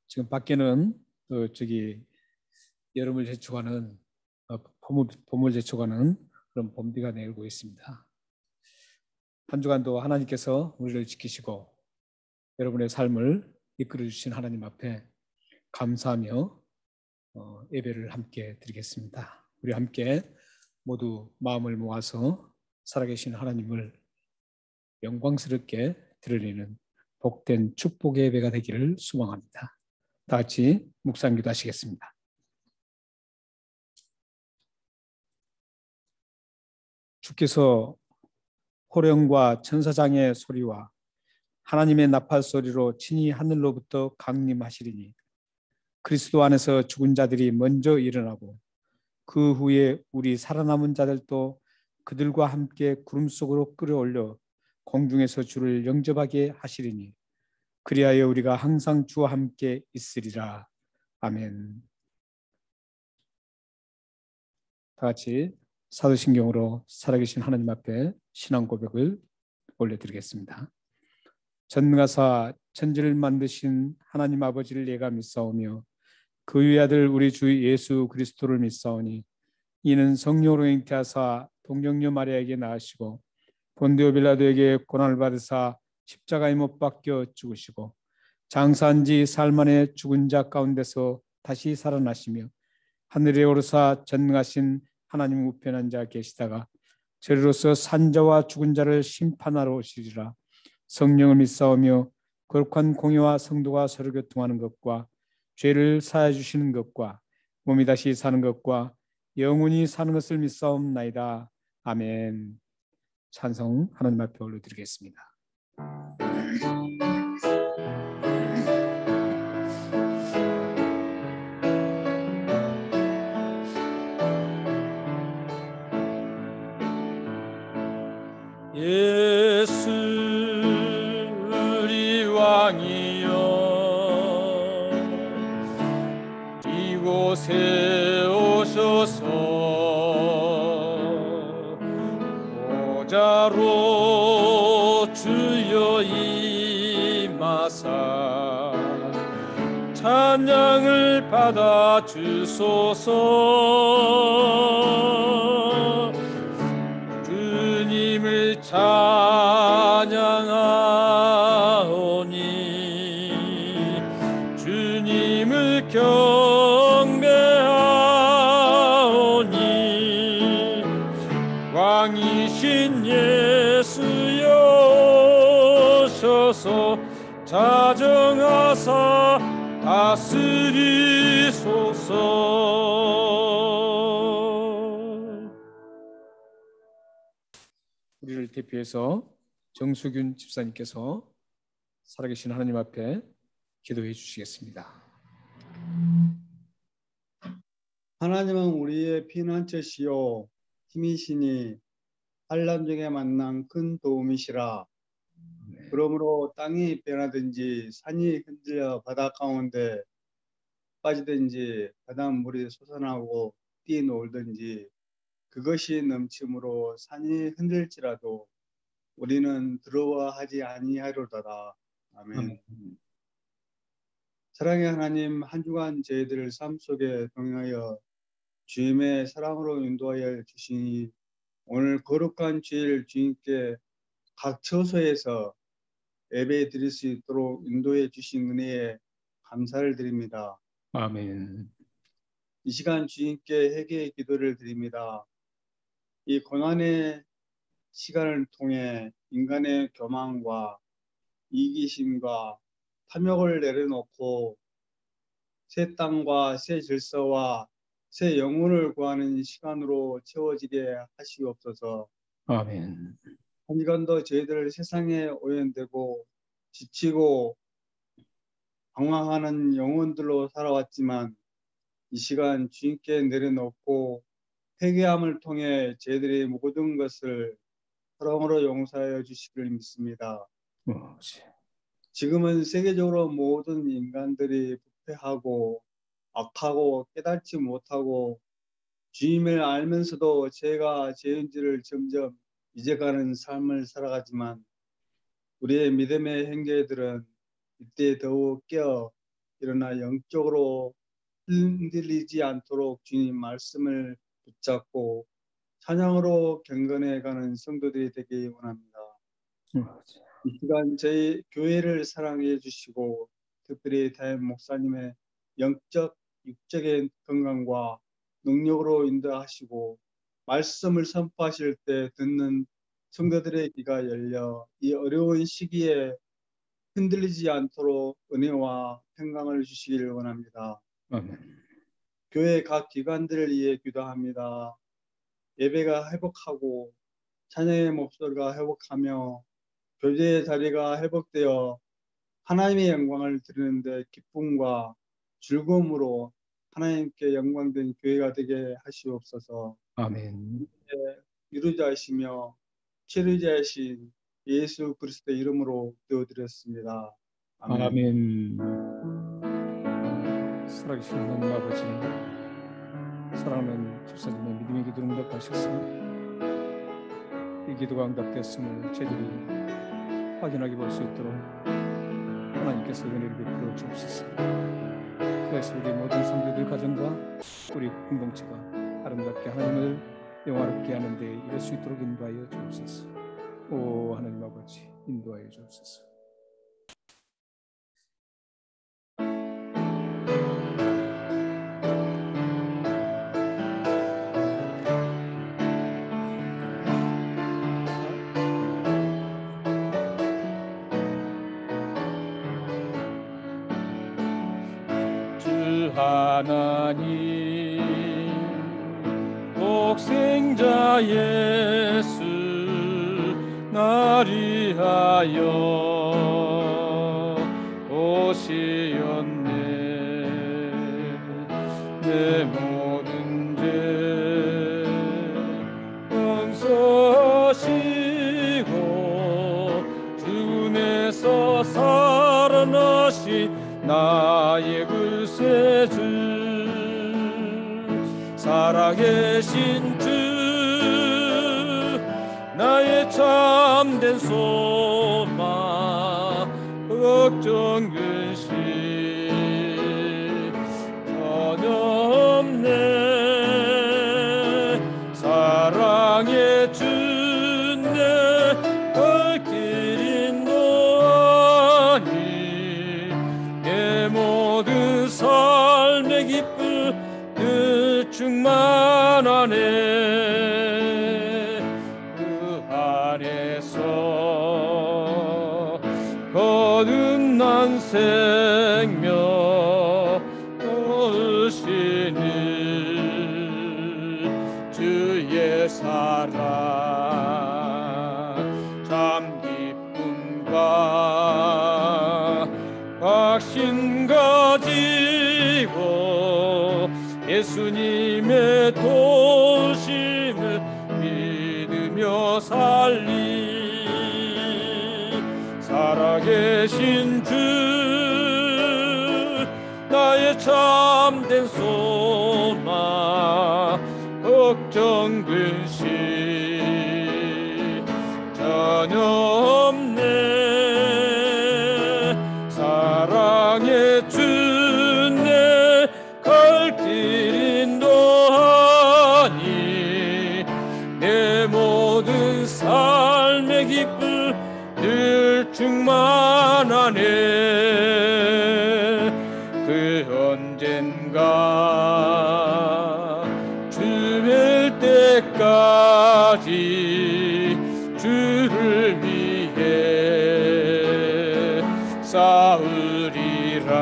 지금 밖에는 여름을 재촉하는 봄을 재촉하는 그런 봄비가 내리고 있습니다. 한 주간도 하나님께서 우리를 지키시고 여러분의 삶을 이끌어 주신 하나님 앞에 감사하며 예배를 함께 드리겠습니다. 우리 함께 모두 마음을 모아서 살아계신 하나님을 영광스럽게 드리는 복된 축복의 예배가 되기를 소망합니다. 다 같이 묵상기도 하시겠습니다. 주께서 호령과 천사장의 소리와 하나님의 나팔 소리로 친히 하늘로부터 강림하시리니 그리스도 안에서 죽은 자들이 먼저 일어나고 그 후에 우리 살아남은 자들도 그들과 함께 구름 속으로 끌어올려 공중에서 주를 영접하게 하시리니 그리하여 우리가 항상 주와 함께 있으리라. 아멘. 다 같이 사도신경으로 살아계신 하나님 앞에 신앙 고백을 올려드리겠습니다. 전능하사 천지를 만드신 하나님 아버지를 내가 믿사오며 그 위아들 우리 주 예수 그리스도를 믿사오니 이는 성령으로 잉태하사 동정녀 마리아에게 낳으시고 본디오 빌라도에게 고난을 받으사 십자가에 못 박혀 죽으시고 장사한 지 사흘 만에 죽은 자 가운데서 다시 살아나시며 하늘에 오르사 전능하신 하나님 우편한 자 계시다가 저리로서 산자와 죽은 자를 심판하러 오시리라. 성령을 믿사오며 거룩한 공의와 성도가 서로 교통하는 것과 죄를 사하여 주시는 것과 몸이 다시 사는 것과 영원히 사는 것을 믿사옵나이다. 아멘. 찬송 하나님 앞에 올려드리겠습니다. 예수 우리 왕이여 이곳에 오셔서 보좌로 주여 임하사 찬양을 받아 주소서. 주님을 찬양하오니 주님을 경배하오니 왕이신 예수여 오셔서 자정하사 다스리소서. 우리를 대표해서 정수균 집사님께서 살아계신 하나님 앞에 기도해 주시겠습니다. 하나님은 우리의 피난처시요 힘이시니 환난 중에 만난 큰 도움이시라. 그러므로 땅이 변하든지 산이 흔들려 바다 가운데 빠지든지 바닷물이 솟아나고 뛰놀든지 그것이 넘침으로 산이 흔들지라도 우리는 두려워하지 아니하리로다. 아멘. 사랑의 하나님, 한 주간 저희들 삶 속에 동행하여 주님의 사랑으로 인도하여 주시니 오늘 거룩한 주일 주님께 각 처소에서 예배 드릴 수 있도록 인도해 주신 은혜에 감사를 드립니다. 아멘. 이 시간 주님께 회개의 기도를 드립니다. 이 고난의 시간을 통해 인간의 교만과 이기심과 탐욕을 내려놓고 새 땅과 새 질서와 새 영혼을 구하는 시간으로 채워지게 하시옵소서. 아멘. 한 시간도 저희들 세상에 오염되고 지치고 방황하는 영혼들로 살아왔지만 이 시간 주님께 내려놓고 회개함을 통해 저희들의 모든 것을 사랑으로 용서하여 주시기를 믿습니다. 지금은 세계적으로 모든 인간들이 부패하고 악하고 깨닫지 못하고 주님을 알면서도 죄가 죄인지를 점점 잊어가는 삶을 살아가지만 우리의 믿음의 형제들은 이때 더욱 깨어 일어나 영적으로 흔들리지 않도록 주님 말씀을 붙잡고 찬양으로 경건해가는 성도들이 되기 원합니다. 이 시간 저희 교회를 사랑해 주시고 특별히 담임 목사님의 영적, 육적인 건강과 능력으로 인도하시고 말씀을 선포하실 때 듣는 성도들의 귀가 열려 이 어려운 시기에 흔들리지 않도록 은혜와 평강을 주시기를 원합니다. 아멘. 교회 각 기관들을 위해 기도합니다. 예배가 회복하고 찬양의 목소리가 회복하며 교제의 자리가 회복되어 하나님의 영광을 드리는데 기쁨과 즐거움으로 하나님께 영광된 교회가 되게 하시옵소서. 아멘. 이루자이시며 치료자이신 예수 그리스도의 이름으로 기도드렸습니다. 아멘. 아멘. 살아계신 하나님 아버지, 사랑하는 집사님의 믿음의 기도를 응답하셨습니다. 이 기도가 응답됐음을 저희들이 확인하게 볼 수 있도록 하나님께서 은혜를 베풀어 주옵소서. 그래서 우리 모든 성도들 가정과 우리 공동체가 아름답게 하나님을 영화롭게 하는 데 이룰 수 있도록 인도하여 주옵소서. 오 하나님 아버지, 인도하여 주옵소서. 하나님 독생자 예수 나를 위하여 오시었네. 내 모든 죄 용서하시고 주님에서 살아나신 나의 구세주 살아계신 주 나의 참된 소망 걱정 근심 전혀 없네. 사랑의 주내 갈 길인 너아니 내 모든 삶의 기쁨 늘 충만하네. 그 안에서 거듭난 생명 얻으시니 주의 사랑 참 기쁨과 확신 가지고 예수님의 도심을 믿으며 살리 살아계신 주 나의 참된 소망 걱정 근심 전혀 없네. 사랑의 주내 갈 길인 너아니 내 모든 삶의 기쁨 늘 충만하네. 그 언젠가 주뵐 때까지 주를 위해 싸우리라.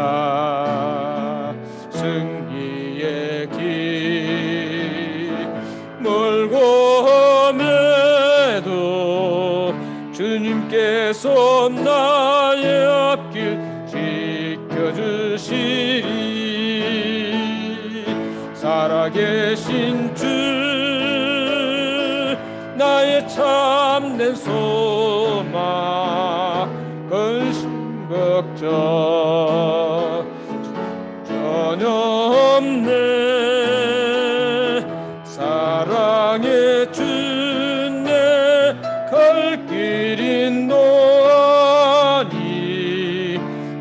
승리의 길 멀고 험해도 주님께서 나의 앞길 지켜주시리. 살아계신 주 나의 참된 소망 근심 걱정 전혀 없네. 사랑의 주내 갈 길인 너아니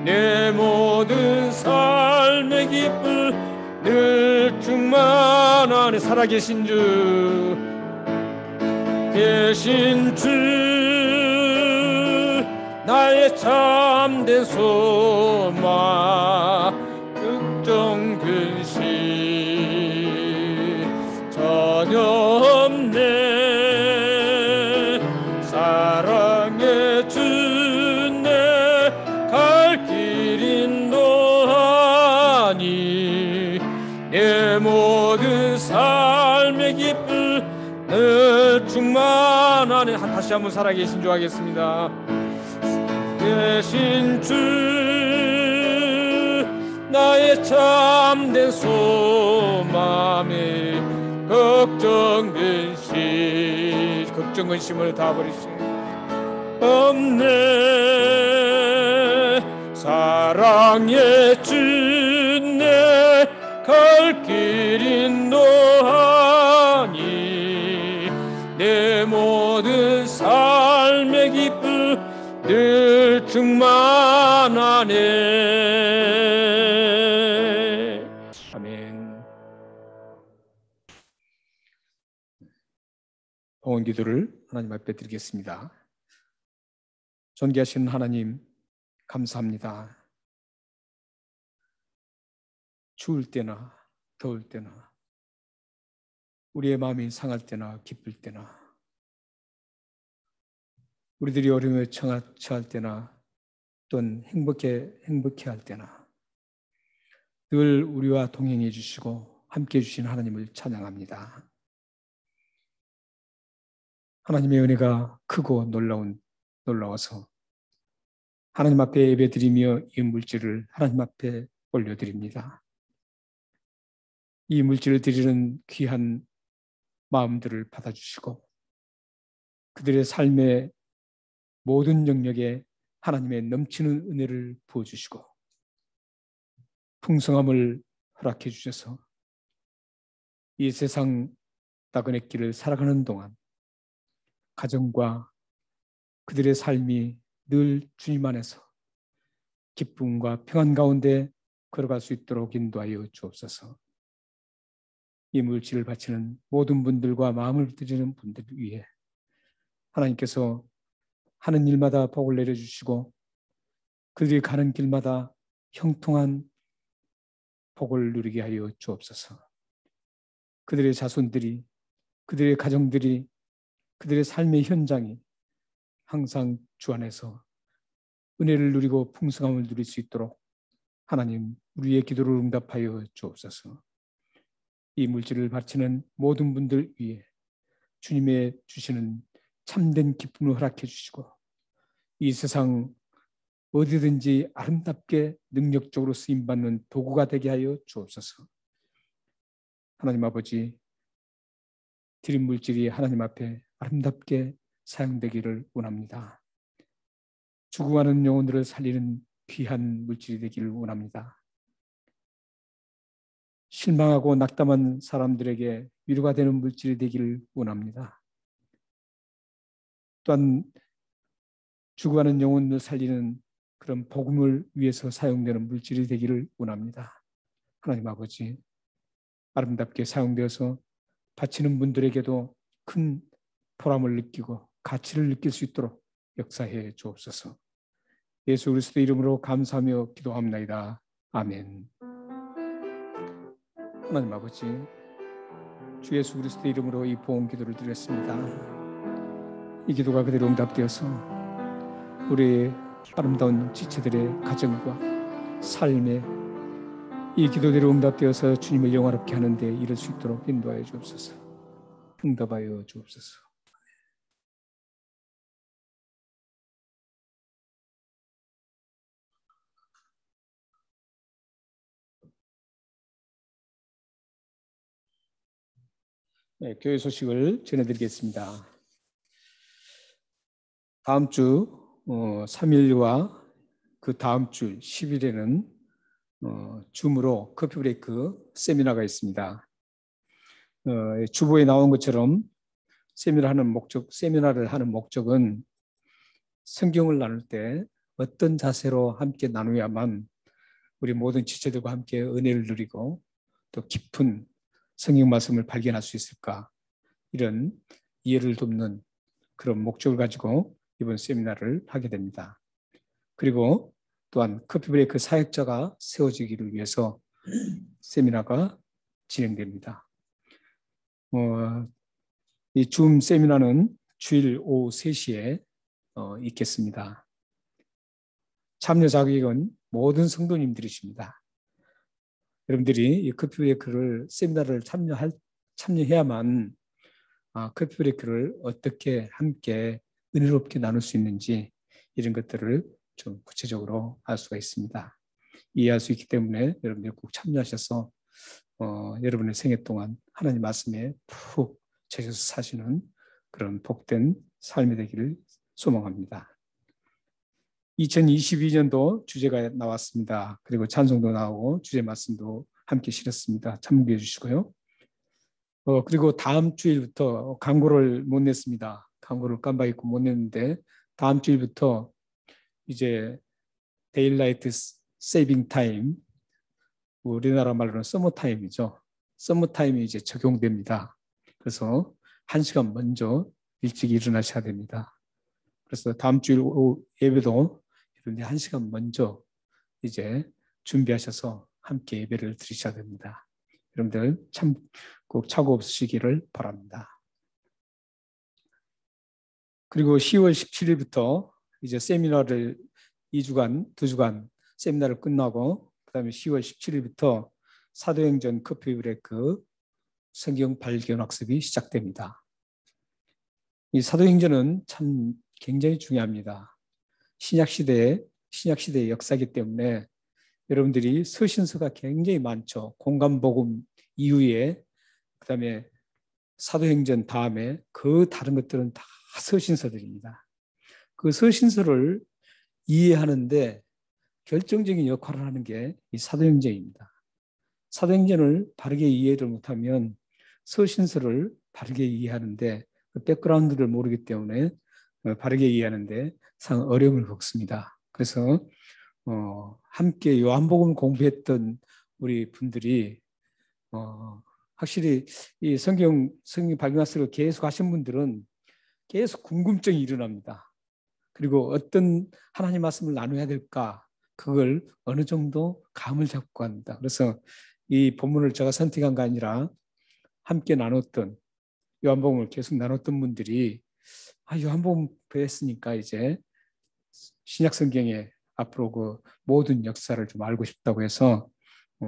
내 모든 삶의 기쁨 늘 충만하네. 살아계신 주, 계신 주, 나의 참된 소망, 걱정 근심 전혀 없네. 사랑의 주, 내 갈 길 인도하니 내 모든 삶의 기쁨 늘 충만하네. 다시 한번 살아계신 주 하겠습니다. 계신 주, 나의 참된 소망에 걱정 근심을 다 버리시고 없네. 사랑의 주, 내 갈 길 인도하니 내 모든 삶의 기쁨 늘 충만하네. 아멘. 봉헌 기도를 하나님 앞에 드리겠습니다. 존귀하신 하나님, 감사합니다. 추울 때나 더울 때나, 우리의 마음이 상할 때나 기쁠 때나, 우리들이 어려움에 처할 때나 또는 행복해할 때나 늘 우리와 동행해 주시고 함께해 주신 하나님을 찬양합니다. 하나님의 은혜가 크고 놀라워서 하나님 앞에 예배드리며 이 물질을 하나님 앞에 올려드립니다. 이 물질을 드리는 귀한 마음들을 받아주시고 그들의 삶의 모든 영역에 하나님의 넘치는 은혜를 부어주시고 풍성함을 허락해 주셔서 이 세상 나그네 길을 살아가는 동안 가정과 그들의 삶이 늘 주님 안에서 기쁨과 평안 가운데 걸어갈 수 있도록 인도하여 주옵소서. 이 물질을 바치는 모든 분들과 마음을 드리는 분들 위해 하나님께서 하는 일마다 복을 내려주시고 그들이 가는 길마다 형통한 복을 누리게 하여 주옵소서. 그들의 자손들이, 그들의 가정들이, 그들의 삶의 현장이 항상 주 안에서 은혜를 누리고 풍성함을 누릴 수 있도록 하나님 우리의 기도를 응답하여 주옵소서. 이 물질을 바치는 모든 분들 위해 주님의 주시는 참된 기쁨을 허락해 주시고 이 세상 어디든지 아름답게 능력적으로 쓰임받는 도구가 되게 하여 주옵소서. 하나님 아버지, 드린 물질이 하나님 앞에 아름답게 사용되기를 원합니다. 죽어가는 영혼들을 살리는 귀한 물질이 되기를 원합니다. 실망하고 낙담한 사람들에게 위로가 되는 물질이 되기를 원합니다. 또한 죽어가는 영혼을 살리는 그런 복음을 위해서 사용되는 물질이 되기를 원합니다. 하나님 아버지, 아름답게 사용되어서 바치는 분들에게도 큰 보람을 느끼고 가치를 느낄 수 있도록 역사해 주옵소서. 예수 그리스도 이름으로 감사하며 기도합나이다. 아멘. 하나님 아버지, 주 예수 그리스도 이름으로 이 보험 기도를 드렸습니다. 이 기도가 그대로 응답되어서 우리의 아름다운 지체들의 가정과 삶에 이 기도대로 응답되어서 주님을 영화롭게 하는 데 이를 수 있도록 인도하여 주옵소서. 응답하여 주옵소서. 네, 교회 소식을 전해드리겠습니다. 다음 주 3일과 그 다음 주 10일에는 줌으로 커피 브레이크 세미나가 있습니다. 주보에 나온 것처럼 세미나를 하는 목적은 성경을 나눌 때 어떤 자세로 함께 나누야만 우리 모든 지체들과 함께 은혜를 누리고 또 깊은 성경 말씀을 발견할 수 있을까, 이런 이해를 돕는 그런 목적을 가지고 이번 세미나를 하게 됩니다. 그리고 또한 커피 브레이크 사역자가 세워지기를 위해서 세미나가 진행됩니다. 이 줌 세미나는 주일 오후 3시에 있겠습니다. 참여 자격은 모든 성도님들이십니다. 여러분들이 이 커피 브레이크를 세미나를 참여해야만 커피 브레이크를 어떻게 함께 은혜롭게 나눌 수 있는지 이런 것들을 좀 구체적으로 알 수가 있습니다. 이해할 수 있기 때문에 여러분들 꼭 참여하셔서 여러분의 생애 동안 하나님 말씀에 푹 젖어서 사시는 그런 복된 삶이 되기를 소망합니다. 2022년도 주제가 나왔습니다. 그리고 찬송도 나오고 주제 말씀도 함께 실었습니다. 참고해 주시고요. 그리고 다음 주일부터 광고를 못 냈습니다. 광고를 깜빡 잊고 못 냈는데 다음 주일부터 이제 데일라이트 세이빙 타임, 우리나라 말로는 서머 타임이죠. 서머 타임이 이제 적용됩니다. 그래서 1시간 먼저 일찍 일어나셔야 됩니다. 그래서 다음 주일 오후 예배도 1시간 먼저 이제 준비하셔서 함께 예배를 드리셔야 됩니다. 여러분들 참 꼭 착오 없으시기를 바랍니다. 그리고 10월 17일부터 이제 세미나를 2주간 세미나를 끝나고 그다음에 10월 17일부터 사도행전 커피 브레이크 성경 발견 학습이 시작됩니다. 이 사도행전은 참 굉장히 중요합니다. 신약 시대의 역사이기 때문에 여러분들이 서신서가 굉장히 많죠. 공간복음 이후에 그다음에 사도행전 다음에 그 다른 것들은 다 서신서들입니다. 그 서신서를 이해하는데 결정적인 역할을 하는 게 이 사도행전입니다. 사도행전을 바르게 이해를 못하면 서신서를 바르게 이해하는데 그 백그라운드를 모르기 때문에 바르게 이해하는데 상당히 어려움을 겪습니다. 그래서 함께 요한복음 공부했던 우리 분들이 확실히 이 성경 발견학습을 계속 하신 분들은 계속 궁금증이 일어납니다. 그리고 어떤 하나님 말씀을 나눠야 될까, 그걸 어느 정도 감을 잡고 합니다. 그래서 이 본문을 제가 선택한 게 아니라 함께 나눴던 요한복음을 계속 나눴던 분들이 요한복음 배웠으니까 이제 신약 성경의 앞으로 그 모든 역사를 좀 알고 싶다고 해서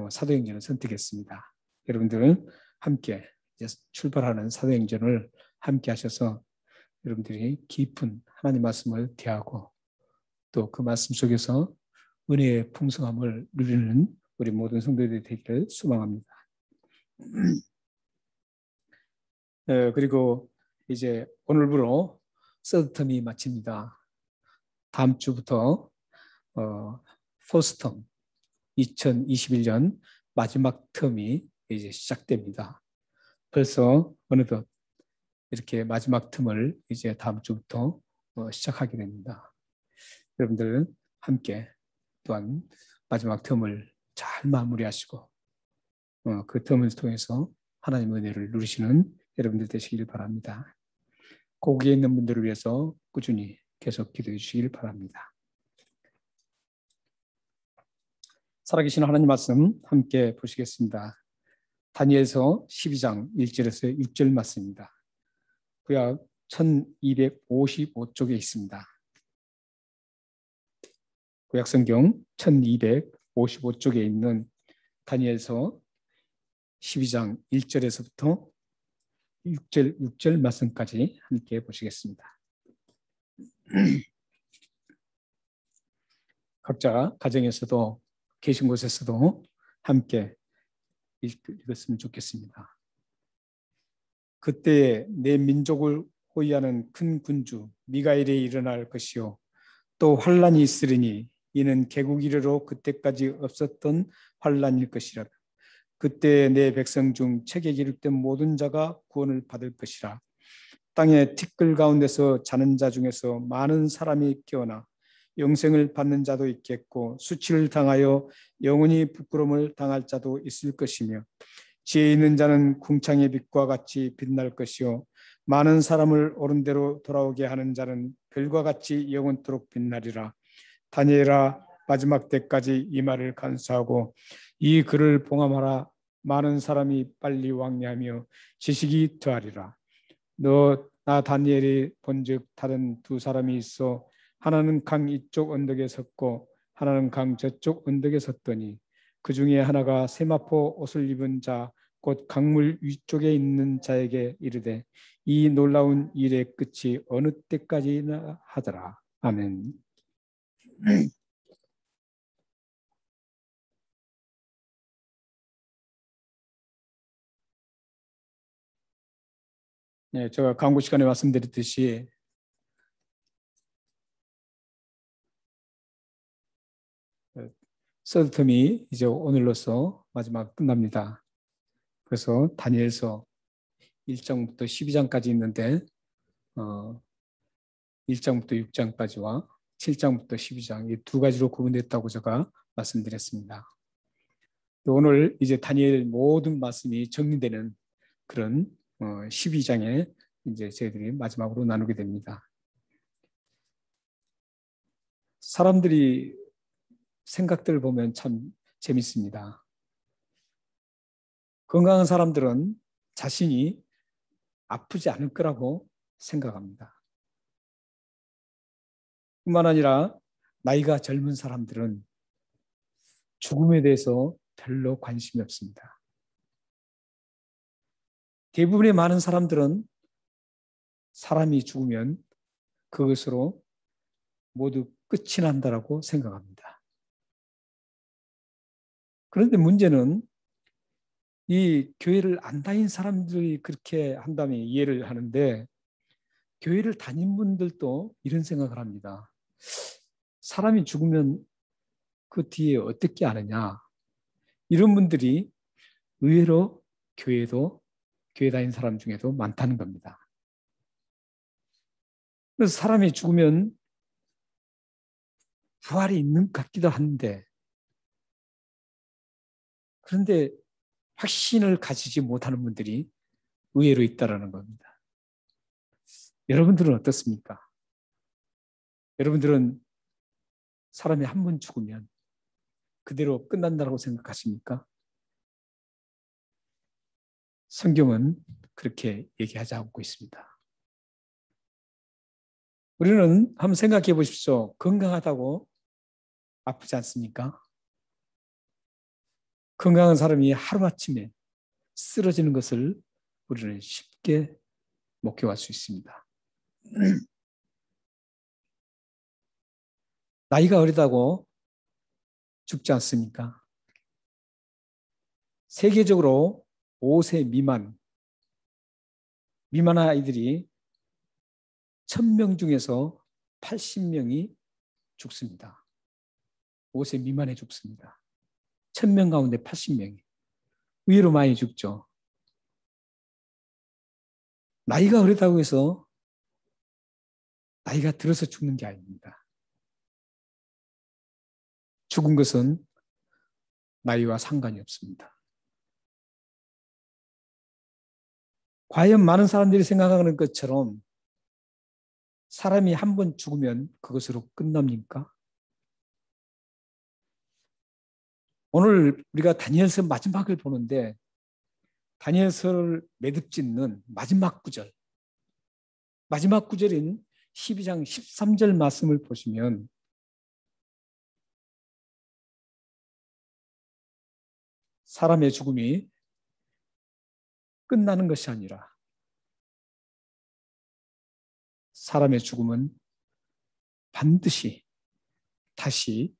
사도행전을 선택했습니다. 여러분들은 함께 이제 출발하는 사도행전을 함께 하셔서 여러분들이 깊은 하나님 말씀을 대하고 또 그 말씀 속에서 은혜의 풍성함을 누리는 우리 모든 성도들이 되기를 소망합니다. 그리고 이제 오늘부로 서드 텀이 마칩니다. 다음 주부터 퍼스트 텀 2021년 마지막 텀이 이제 시작됩니다. 벌써 어느덧 이렇게 마지막 텀을 이제 다음 주부터 시작하게 됩니다. 여러분들 함께 또한 마지막 텀을 잘 마무리하시고 그 텀을 통해서 하나님 은혜를 누리시는 여러분들 되시길 바랍니다. 거기에 있는 분들을 위해서 꾸준히 계속 기도해 주시길 바랍니다. 살아계신 하나님 말씀 함께 보시겠습니다. 다니엘서 12장 1절에서 6절 말씀입니다. 구약 1255쪽에 있습니다. 구약성경 1255쪽에 있는 다니엘서 12장 1절에서부터 6절 말씀까지 함께 보시겠습니다. 각자 가정에서도 계신 곳에서도 함께 읽었으면 좋겠습니다. 그때 내 민족을 호위하는 큰 군주 미가엘이 일어날 것이요 또 환란이 있으리니 이는 개국 이래로 그때까지 없었던 환란일 것이라. 그때 내 백성 중 책에 기록된 모든 자가 구원을 받을 것이라. 땅의 티끌 가운데서 자는 자 중에서 많은 사람이 깨어나 영생을 받는 자도 있겠고 수치를 당하여 영원히 부끄러움을 당할 자도 있을 것이며 지혜 있는 자는 궁창의 빛과 같이 빛날 것이요 많은 사람을 옳은 대로 돌아오게 하는 자는 별과 같이 영원토록 빛나리라. 다니엘아, 마지막 때까지 이 말을 간수하고 이 글을 봉함하라. 많은 사람이 빨리 왕래하며 지식이 더하리라. 나 다니엘이 본즉 다른 두 사람이 있어 하나는 강 이쪽 언덕에 섰고 하나는 강 저쪽 언덕에 섰더니 그 중에 하나가 세마포 옷을 입은 자 곧 강물 위쪽에 있는 자에게 이르되 이 놀라운 일의 끝이 어느 때까지나 하더라. 아멘. 네, 제가 광고 시간에 말씀드렸듯이 서드텀이 이제 오늘로서 마지막 끝납니다. 그래서 다니엘서 1장부터 12장까지 있는데 1장부터 6장까지와 7장부터 12장 이 두 가지로 구분됐다고 제가 말씀드렸습니다. 오늘 이제 다니엘 모든 말씀이 정리되는 그런 12장에 이제 저희들이 마지막으로 나누게 됩니다. 사람들이 생각들을 보면 참 재밌습니다. 건강한 사람들은 자신이 아프지 않을 거라고 생각합니다. 뿐만 아니라 나이가 젊은 사람들은 죽음에 대해서 별로 관심이 없습니다. 대부분의 많은 사람들은 사람이 죽으면 그것으로 모두 끝이 난다라고 생각합니다. 그런데 문제는 이 교회를 안 다닌 사람들이 그렇게 한다면 이해를 하는데 교회를 다닌 분들도 이런 생각을 합니다. 사람이 죽으면 그 뒤에 어떻게 아느냐. 이런 분들이 의외로 교회 다닌 사람 중에도 많다는 겁니다. 그래서 사람이 죽으면 부활이 있는 것 같기도 한데 그런데 확신을 가지지 못하는 분들이 의외로 있다는 겁니다. 여러분들은 어떻습니까? 여러분들은 사람이 한 번 죽으면 그대로 끝난다고 생각하십니까? 성경은 그렇게 얘기하지 않고 있습니다. 우리는 한번 생각해 보십시오. 건강하다고 아프지 않습니까? 건강한 사람이 하루아침에 쓰러지는 것을 우리는 쉽게 목격할 수 있습니다. 나이가 어리다고 죽지 않습니까? 세계적으로 5세 미만 아이들이 1000명 중에서 80명이 죽습니다. 5세 미만에 죽습니다. 1000명 가운데 80명이. 의외로 많이 죽죠. 나이가 어리다고 해서 나이가 들어서 죽는 게 아닙니다. 죽은 것은 나이와 상관이 없습니다. 과연 많은 사람들이 생각하는 것처럼 사람이 한 번 죽으면 그것으로 끝납니까? 오늘 우리가 다니엘서 마지막을 보는데 다니엘서를 매듭짓는 마지막 구절인 12장 13절 말씀을 보시면 사람의 죽음이 끝나는 것이 아니라 사람의 죽음은 반드시 다시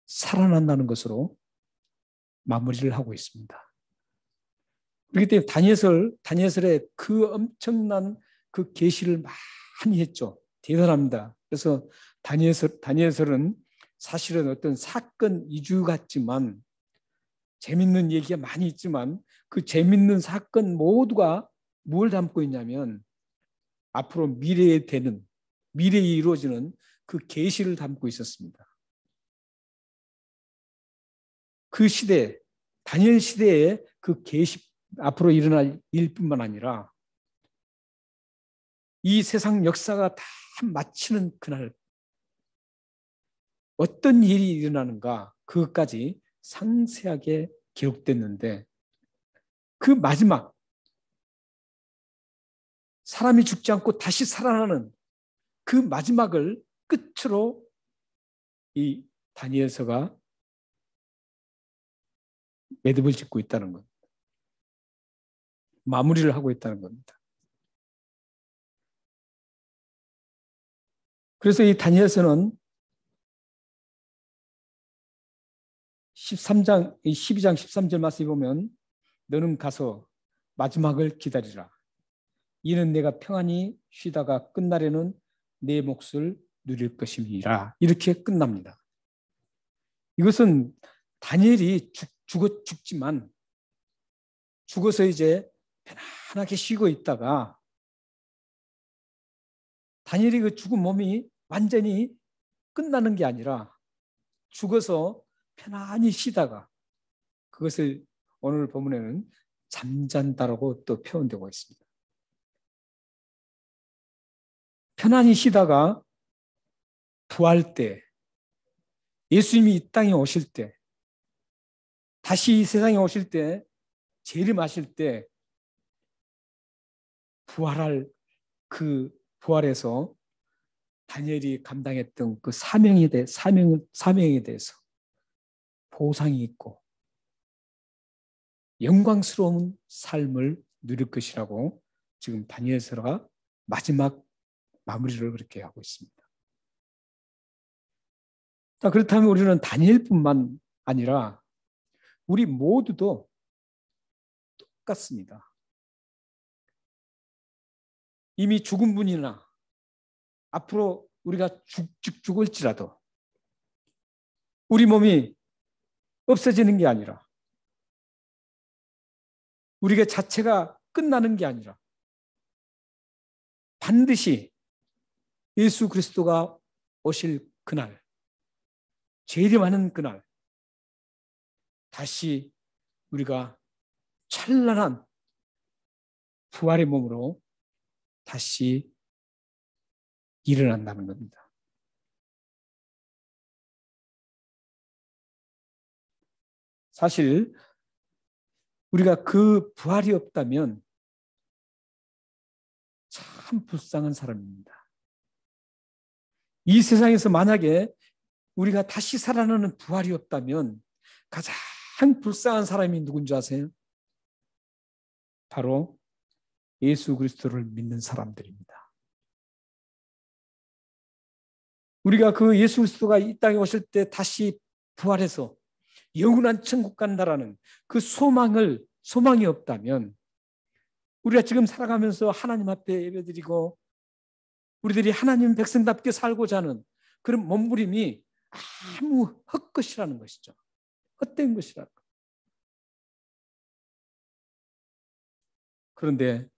살아난다는 것으로 마무리를 하고 있습니다. 그렇기 때문에 다니엘서의 그 엄청난 그 계시를 많이 했죠. 대단합니다. 그래서 다니엘서는 사실은 어떤 사건 위주 같지만 재밌는 얘기가 많이 있지만 그 재밌는 사건 모두가 뭘 담고 있냐면 앞으로 미래에 되는 미래에 이루어지는 그 계시를 담고 있었습니다. 그 시대, 다니엘 시대에 그 계시, 앞으로 일어날 일뿐만 아니라 이 세상 역사가 다 마치는 그날 어떤 일이 일어나는가 그것까지 상세하게 기록됐는데, 그 마지막 사람이 죽지 않고 다시 살아나는 그 마지막을 끝으로 이 다니엘서가 매듭을 짓고 있다는 것, 마무리를 하고 있다는 겁니다. 그래서 이 다니엘서는 12장 13절 말씀에 보면 너는 가서 마지막을 기다리라. 이는 내가 평안히 쉬다가 끝날에는 내 몫을 누릴 것임이라. 이렇게 끝납니다. 이것은 다니엘이 죽지만 죽어서 이제 편안하게 쉬고 있다가 다니엘이 그 죽은 몸이 완전히 끝나는 게 아니라 죽어서 편안히 쉬다가, 그것을 오늘 본문에는 잠잔다라고 또 표현되고 있습니다. 편안히 쉬다가 부활 때, 예수님이 이 땅에 오실 때, 다시 이 세상에 오실 때, 재림하실 때 부활할 그 부활에서 다니엘이 감당했던 그 사명에 대해서 보상이 있고 영광스러운 삶을 누릴 것이라고 지금 다니엘서가 마지막 마무리를 그렇게 하고 있습니다. 자, 그렇다면 우리는 다니엘뿐만 아니라 우리 모두도 똑같습니다. 이미 죽은 분이나 앞으로 우리가 죽을지라도 우리 몸이 없어지는 게 아니라, 우리가 자체가 끝나는 게 아니라 반드시 예수 그리스도가 오실 그날, 재림하는 그날 다시 우리가 찬란한 부활의 몸으로 다시 일어난다는 겁니다. 사실 우리가 그 부활이 없다면 참 불쌍한 사람입니다. 이 세상에서 만약에 우리가 다시 살아나는 부활이 없다면 가장 불쌍한 사람이 누군지 아세요? 바로 예수 그리스도를 믿는 사람들입니다. 우리가 그 예수 그리스도가 이 땅에 오실 때 다시 부활해서 영원한 천국 간다라는 그 소망이 없다면, 우리가 지금 살아가면서 하나님 앞에 예배드리고 우리들이 하나님 백성답게 살고자 하는 그런 몸부림이 아무 헛것이라는 것이죠. 헛된 것이라는 것. 그런데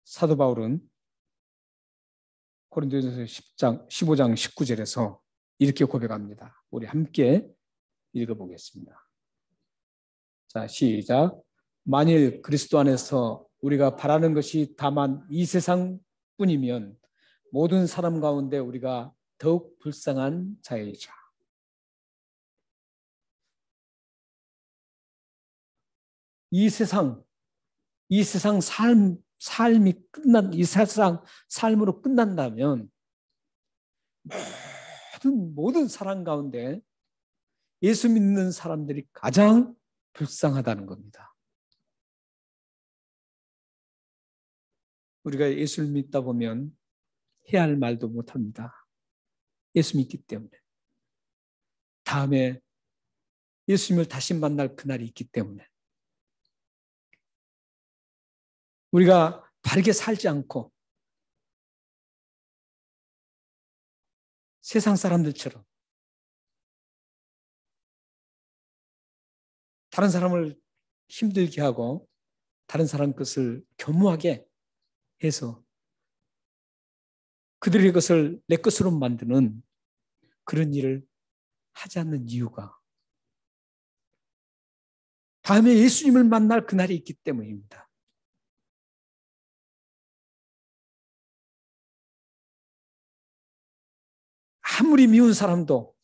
사도 바울은 고린도전서 15장 19절에서 이렇게 고백합니다. 우리 함께 읽어보겠습니다. 자, 시작. 만일 그리스도 안에서 우리가 바라는 것이 다만 이 세상뿐이면 모든 사람 가운데 우리가 더욱 불쌍한 자이자. 이 세상 삶이 이 세상 삶으로 끝난다면 모든 사람 가운데 예수 믿는 사람들이 가장 불쌍하다는 겁니다. 우리가 예수를 믿다 보면 해야 할 말도 못합니다. 예수 믿기 때문에. 다음에 예수님을 다시 만날 그날이 있기 때문에. 우리가 바르게 살지 않고 세상 사람들처럼 다른 사람을 힘들게 하고 다른 사람 것을 겸허하게 해서 그들의 것을 내 것으로 만드는 그런 일을 하지 않는 이유가 다음에 예수님을 만날 그날이 있기 때문입니다. 아무리 미운 사람도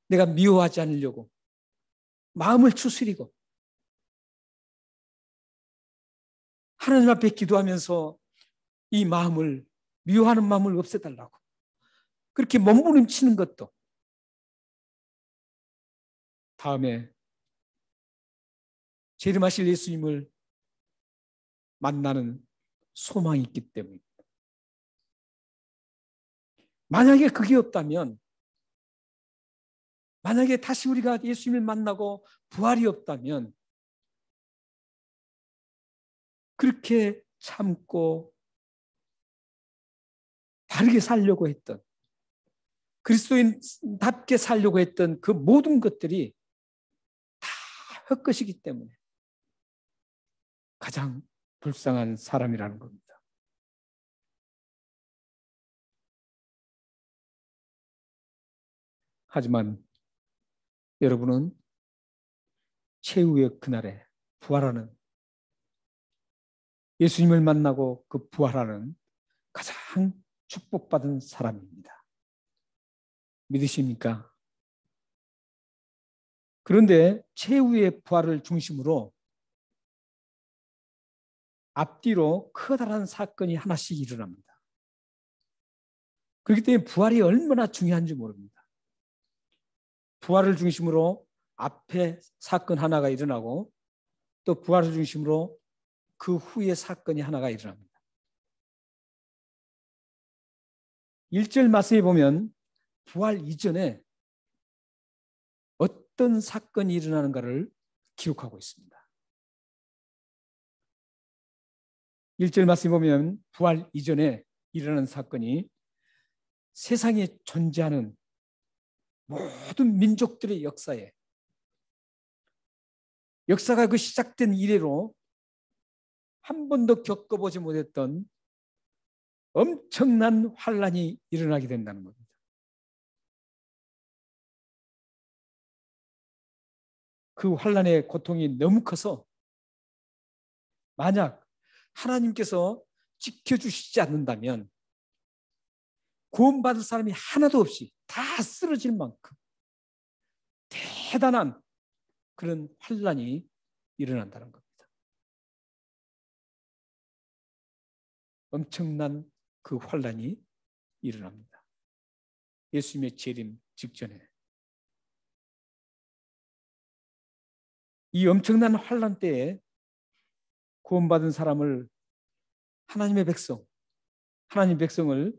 내가 미워하지 않으려고 마음을 추스리고 하나님 앞에 기도하면서 이 마음을, 미워하는 마음을 없애달라고 그렇게 몸부림치는 것도 다음에 재림하실 예수님을 만나는 소망이 있기 때문입니다. 만약에 그게 없다면, 만약에 다시 우리가 예수님을 만나고 부활이 없다면 그렇게 참고 바르게 살려고 했던, 그리스도인답게 살려고 했던 그 모든 것들이 다 헛것이기 때문에 가장 불쌍한 사람이라는 겁니다. 하지만 여러분은 최후의 그날에 부활하는, 예수님을 만나고 그 부활하는 가장 축복받은 사람입니다. 믿으십니까? 그런데 최후의 부활을 중심으로 앞뒤로 커다란 사건이 하나씩 일어납니다. 그렇기 때문에 부활이 얼마나 중요한지 모릅니다. 부활을 중심으로 앞에 사건 하나가 일어나고 또 부활을 중심으로 그 후에 사건이 하나가 일어납니다. 1절 말씀에 보면 부활 이전에 어떤 사건이 일어나는가를 기록하고 있습니다. 1절 말씀에 보면 부활 이전에 일어나는 사건이 세상에 존재하는 모든 민족들의 역사가 그 시작된 이래로 한 번도 겪어보지 못했던 엄청난 환란이 일어나게 된다는 겁니다. 그 환란의 고통이 너무 커서 만약 하나님께서 지켜주시지 않는다면 구원받을 사람이 하나도 없이 다 쓰러질 만큼 대단한 그런 환란이 일어난다는 겁니다. 엄청난 그 환란이 일어납니다. 예수님의 재림 직전에. 이 엄청난 환란 때에 구원받은 사람을 하나님의 백성을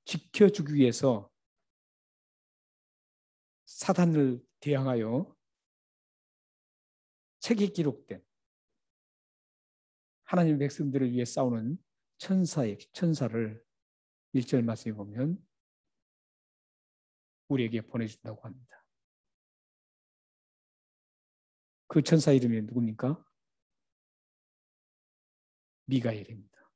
지켜주기 위해서 사단을 대항하여 책에 기록된 하나님의 백성들을 위해 싸우는 천사를 1절 말씀에 보면 우리에게 보내준다고 합니다. 그 천사 이름이 누굽니까? 미가엘입니다.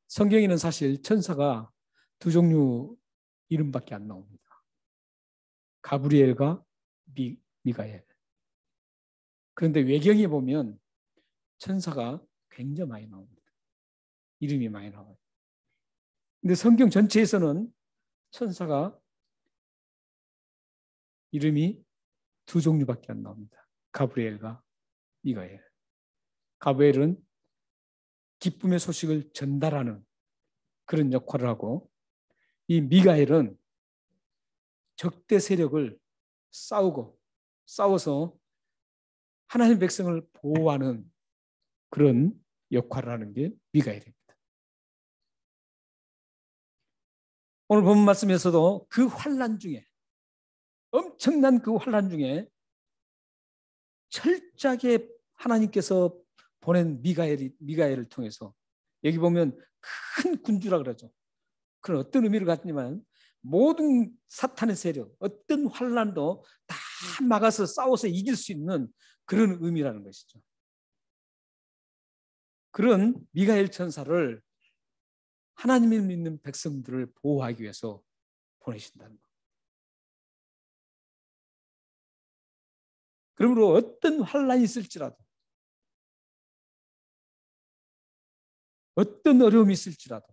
성경에는 사실 천사가 두 종류 이름밖에 안 나옵니다. 가브리엘과 미가엘. 그런데 외경에 보면 천사가 굉장히 많이 나옵니다. 이름이 많이 나와요. 근데 성경 전체에서는 천사가 이름이 두 종류밖에 안 나옵니다. 가브리엘과 미가엘. 가브리엘은 기쁨의 소식을 전달하는 그런 역할을 하고, 이 미가엘은 적대 세력을 싸워서 하나님의 백성을 보호하는 그런 역할을 하는 게 미가엘입니다. 오늘 본 말씀에서도 그 환난 중에, 엄청난 그 환난 중에 철저하게 하나님께서 보낸 미가엘을 통해서, 여기 보면 큰 군주라 그러죠. 그런 어떤 의미를 갖지만 모든 사탄의 세력, 어떤 환난도 다 막아서 싸워서 이길 수 있는 그런 의미라는 것이죠. 그런 미가엘 천사를 하나님을 믿는 백성들을 보호하기 위해서 보내신다는 것. 그러므로 어떤 환란이 있을지라도, 어떤 어려움이 있을지라도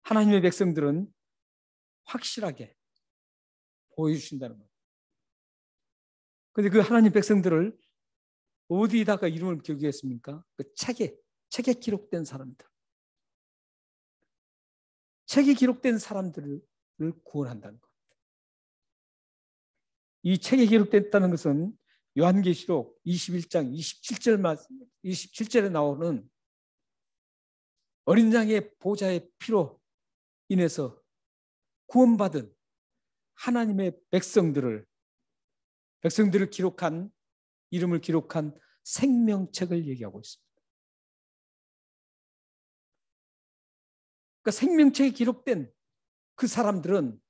하나님의 백성들은 확실하게 보여주신다는 거예요. 그런데 그 하나님 백성들을 어디다가 이름을 기록했습니까? 그 책에 기록된 사람들. 책에 기록된 사람들을 구원한다는 것. 이 책에 기록됐다는 것은 요한계시록 21장 27절에 나오는 어린 양의 보좌의 피로 인해서 구원받은 하나님의 백성들을 기록한, 이름을 기록한 생명책을 얘기하고 있습니다. 그러니까 생명책에 기록된 그 사람들은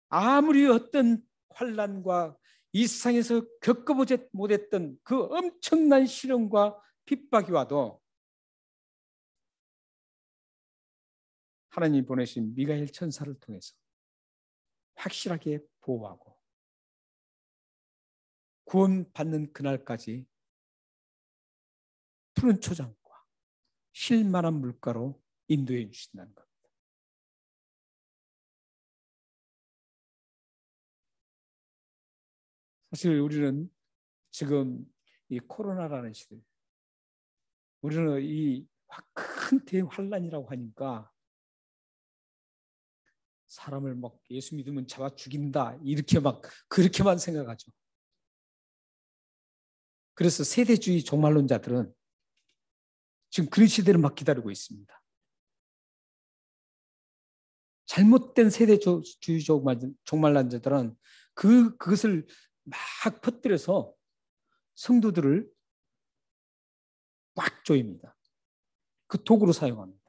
아무리 어떤 환난과 이 세상에서 겪어보지 못했던 그 엄청난 시련과 핍박이 와도 하나님이 보내신 미가엘 천사를 통해서 확실하게 보호하고 구원받는 그날까지 푸른 초장과 쉴만한 물가로 인도해 주신다는 겁니다. 사실 우리는 지금 이 코로나라는 시대, 우리는 이 큰 대환란이라고 하니까 사람을 막 예수 믿으면 잡아 죽인다 이렇게 막 그렇게만 생각하죠. 그래서 세대주의 종말론자들은 지금 그런 시대를 막 기다리고 있습니다. 잘못된 세대주의 종말론자들은 그것을 막 퍼뜨려서 성도들을 꽉 조입니다. 그 도구로 사용합니다.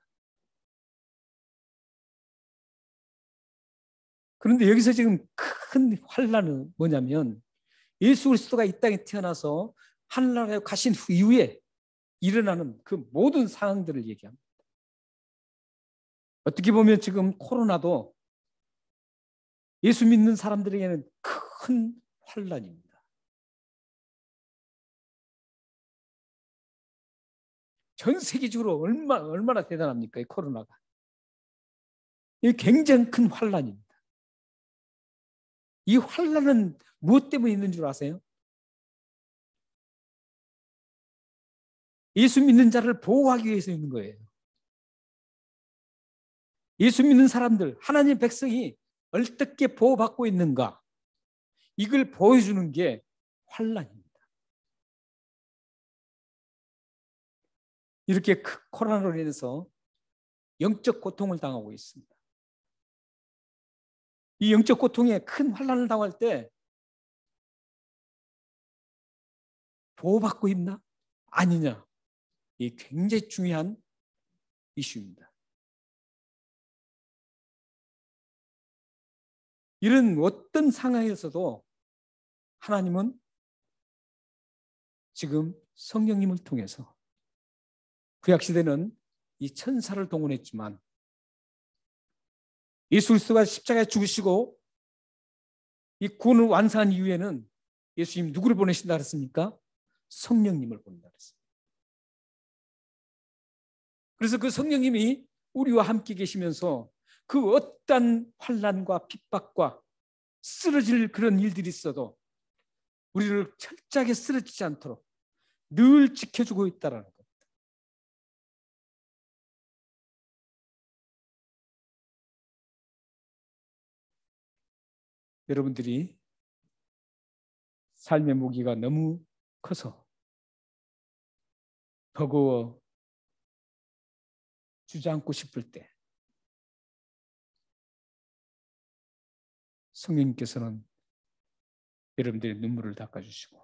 그런데 여기서 지금 큰 환란은 뭐냐면 예수 그리스도가 이 땅에 태어나서 하늘나라에 가신 이후에 일어나는 그 모든 상황들을 얘기합니다. 어떻게 보면 지금 코로나도 예수 믿는 사람들에게는 큰 환란입니다. 전 세계적으로 얼마나 대단합니까? 이 코로나가. 이게 굉장히 큰 환란입니다. 이 환란은 무엇 때문에 있는 줄 아세요? 예수 믿는 자를 보호하기 위해서 있는 거예요. 예수 믿는 사람들, 하나님 백성이 어떻게 보호받고 있는가? 이걸 보여주는 게 환란입니다. 이렇게 코로나로 인해서 영적 고통을 당하고 있습니다. 이 영적 고통에 큰 환란을 당할 때 보호받고 있나? 아니냐? 이 굉장히 중요한 이슈입니다. 이런 어떤 상황에서도 하나님은 지금 성령님을 통해서 구약시대는 이 천사를 동원했지만 예수 그리스도가 십자가에 죽으시고 이 구원을 완성한 이후에는 예수님 누구를 보내신다 그랬습니까? 성령님을 보낸다 그랬습니다. 그래서 그 성령님이 우리와 함께 계시면서 그 어떤 환난과 핍박과 쓰러질 그런 일들이 있어도 우리를 철저하게 쓰러지지 않도록 늘 지켜주고 있다는 것. 여러분들이 삶의 무게가 너무 커서 버거워 주저앉고 싶을 때 성령님께서는 여러분들의 눈물을 닦아주시고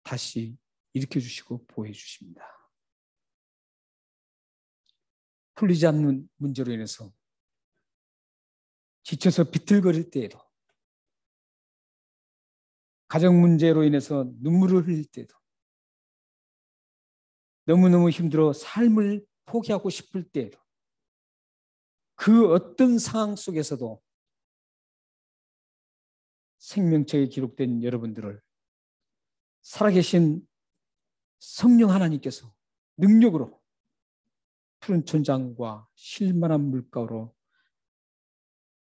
다시 일으켜주시고 보호해주십니다. 풀리지 않는 문제로 인해서 지쳐서 비틀거릴 때에도, 가정 문제로 인해서 눈물을 흘릴 때도 너무너무 힘들어 삶을 포기하고 싶을 때에도 그 어떤 상황 속에서도 생명책에 기록된 여러분들을 살아계신 성령 하나님께서 능력으로 푸른 천장과 쉴만한 물가로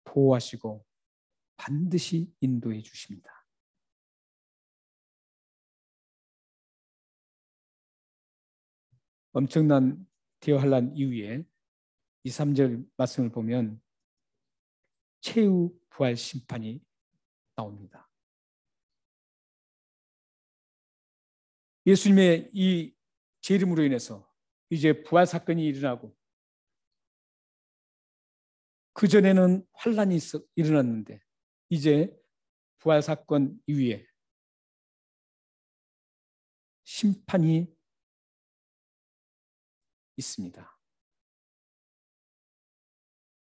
보호하시고 반드시 인도해 주십니다. 엄청난 대환란 이후에 2, 3절 말씀을 보면 최후 부활 심판이 나옵니다. 예수님의 이 재림으로 인해서 이제 부활 사건이 일어나고 그전에는 환란이 일어났는데 이제 부활 사건 이후에 심판이 있습니다.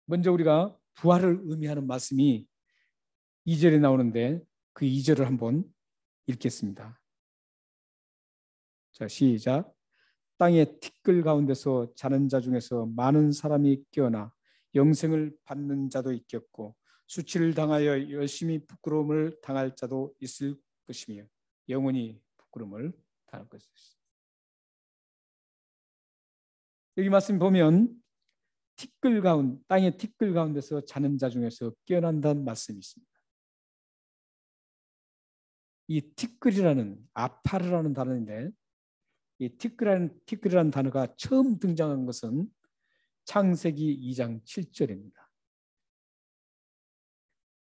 먼저 우리가 부활을 의미하는 말씀이 2절에 나오는데 그 2절을 한번 읽겠습니다. 자, 시작. 땅의 티끌 가운데서 자는 자 중에서 많은 사람이 깨어나 영생을 받는 자도 있겠고 수치를 당하여 열심히 부끄러움을 당할 자도 있을 것이며 영원히 부끄러움을 당할 것이다. 여기 말씀 보면 땅의 티끌 가운데서 자는 자 중에서 깨어난다는 말씀이 있습니다. 이 티끌이라는 아파르라는 단어인데 이 티끌이라는 단어가 처음 등장한 것은 창세기 2장 7절입니다.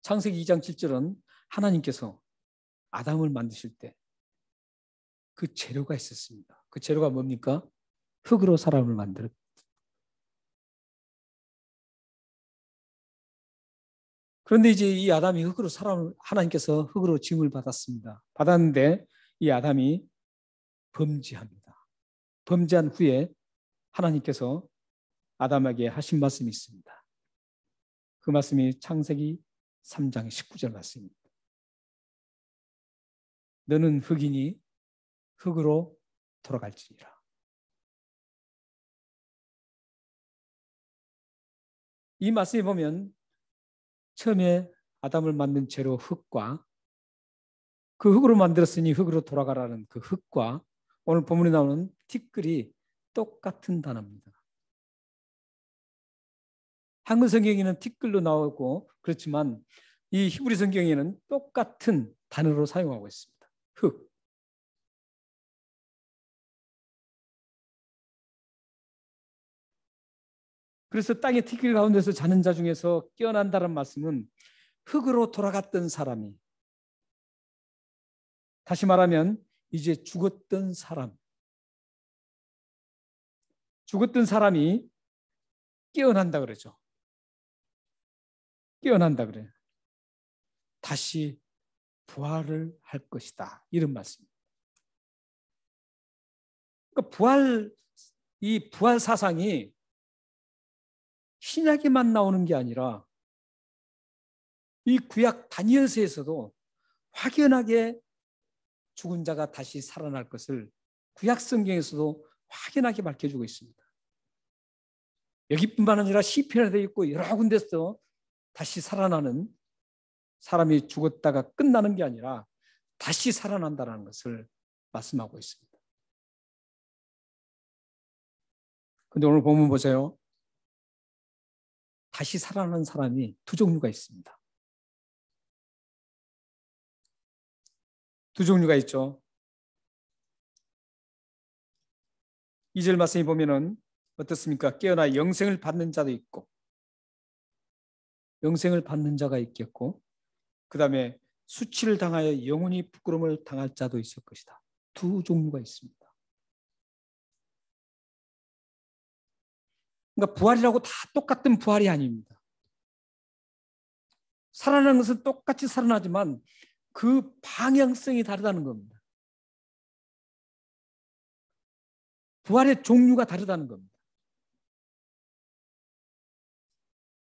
창세기 2장 7절은 하나님께서 아담을 만드실 때 그 재료가 있었습니다. 그 재료가 뭡니까? 흙으로 사람을 만들었다. 그런데 이제 이 아담이 하나님께서 흙으로 지음을 받았습니다. 받았는데 이 아담이 범죄합니다. 범죄한 후에 하나님께서 아담에게 하신 말씀이 있습니다. 그 말씀이 창세기 3장 19절 말씀입니다. 너는 흙이니 흙으로 돌아갈지니라. 이 말씀에 보면 처음에 아담을 만든 재료 흙과 그 흙으로 만들었으니 흙으로 돌아가라는 그 흙과 오늘 본문에 나오는 티끌이 똑같은 단어입니다. 한글 성경에는 티끌로 나오고 그렇지만 이 히브리 성경에는 똑같은 단어로 사용하고 있습니다. 흙. 그래서 땅의 티끌 가운데서 자는 자 중에서 깨어난다는 말씀은 흙으로 돌아갔던 사람이, 다시 말하면 이제 죽었던 사람이 깨어난다 그러죠. 깨어난다 그래요. 다시 부활을 할 것이다. 이런 말씀입니다. 그러니까 이 부활 사상이 신약에만 나오는 게 아니라 이 구약 다니엘서에서도 확연하게 죽은 자가 다시 살아날 것을 구약 성경에서도 확연하게 밝혀주고 있습니다. 여기뿐만 아니라 시편에도 있고 여러 군데서 다시 살아나는, 사람이 죽었다가 끝나는 게 아니라 다시 살아난다는 것을 말씀하고 있습니다. 그런데 오늘 본문 보세요. 다시 살아나는 사람이 두 종류가 있습니다. 두 종류가 있죠. 2절 말씀에 보면은 어떻습니까? 깨어나 영생을 받는 자도 있고, 영생을 받는 자가 있겠고, 그 다음에 수치를 당하여 영원히 부끄러움을 당할 자도 있을 것이다. 두 종류가 있습니다. 그러니까 부활이라고 다 똑같은 부활이 아닙니다. 살아나는 것은 똑같이 살아나지만 그 방향성이 다르다는 겁니다. 부활의 종류가 다르다는 겁니다.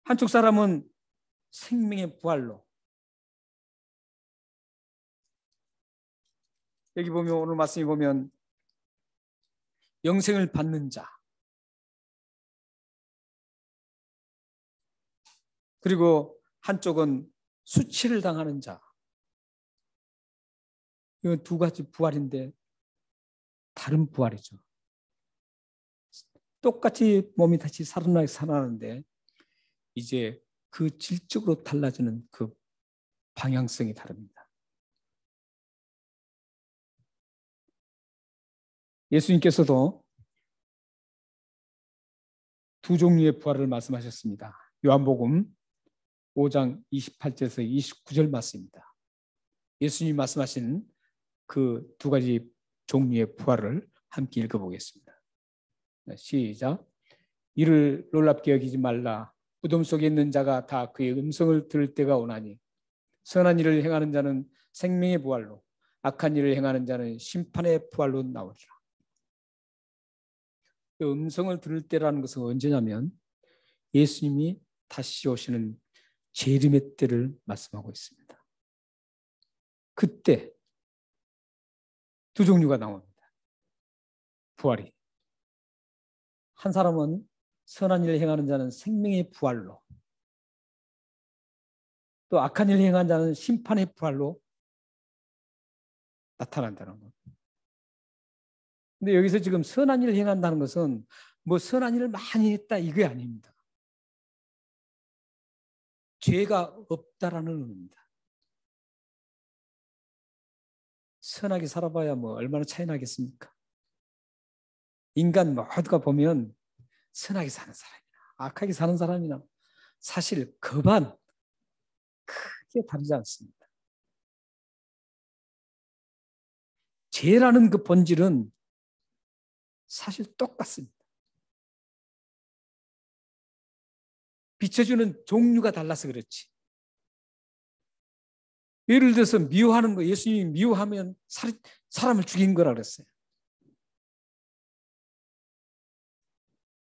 한쪽 사람은 생명의 부활로, 여기 보면 오늘 말씀이 보면 영생을 받는 자, 그리고 한쪽은 수치를 당하는 자. 이건 두 가지 부활인데 다른 부활이죠. 똑같이 몸이 다시 살아나는데 이제 그 질적으로 달라지는 그 방향성이 다릅니다. 예수님께서도 두 종류의 부활을 말씀하셨습니다. 요한복음 5장 28절에서 29절 말씀입니다. 예수님이 말씀하신 그 두 가지 종류의 부활을 함께 읽어보겠습니다. 시작. 이를 놀랍게 여기지 말라. 무덤 속에 있는 자가 다 그의 음성을 들을 때가 오나니 선한 일을 행하는 자는 생명의 부활로, 악한 일을 행하는 자는 심판의 부활로 나오리라. 그 음성을 들을 때라는 것은 언제냐면 예수님이 다시 오시는 재림의 때를 말씀하고 있습니다. 그때 두 종류가 나옵니다. 부활이. 한 사람은 선한 일을 행하는 자는 생명의 부활로, 또 악한 일을 행하는 자는 심판의 부활로 나타난다는 것. 근데 여기서 지금 선한 일을 행한다는 것은 뭐 선한 일을 많이 했다 이게 아닙니다. 죄가 없다라는 의미입니다. 선하게 살아봐야 뭐 얼마나 차이 나겠습니까? 인간 모두가 보면 선하게 사는 사람이나 악하게 사는 사람이나 사실 그반 크게 다르지 않습니다. 죄라는 그 본질은 사실 똑같습니다. 비춰주는 종류가 달라서 그렇지. 예를 들어서 미워하는 거, 예수님이 미워하면 사람을 죽인 거라 그랬어요.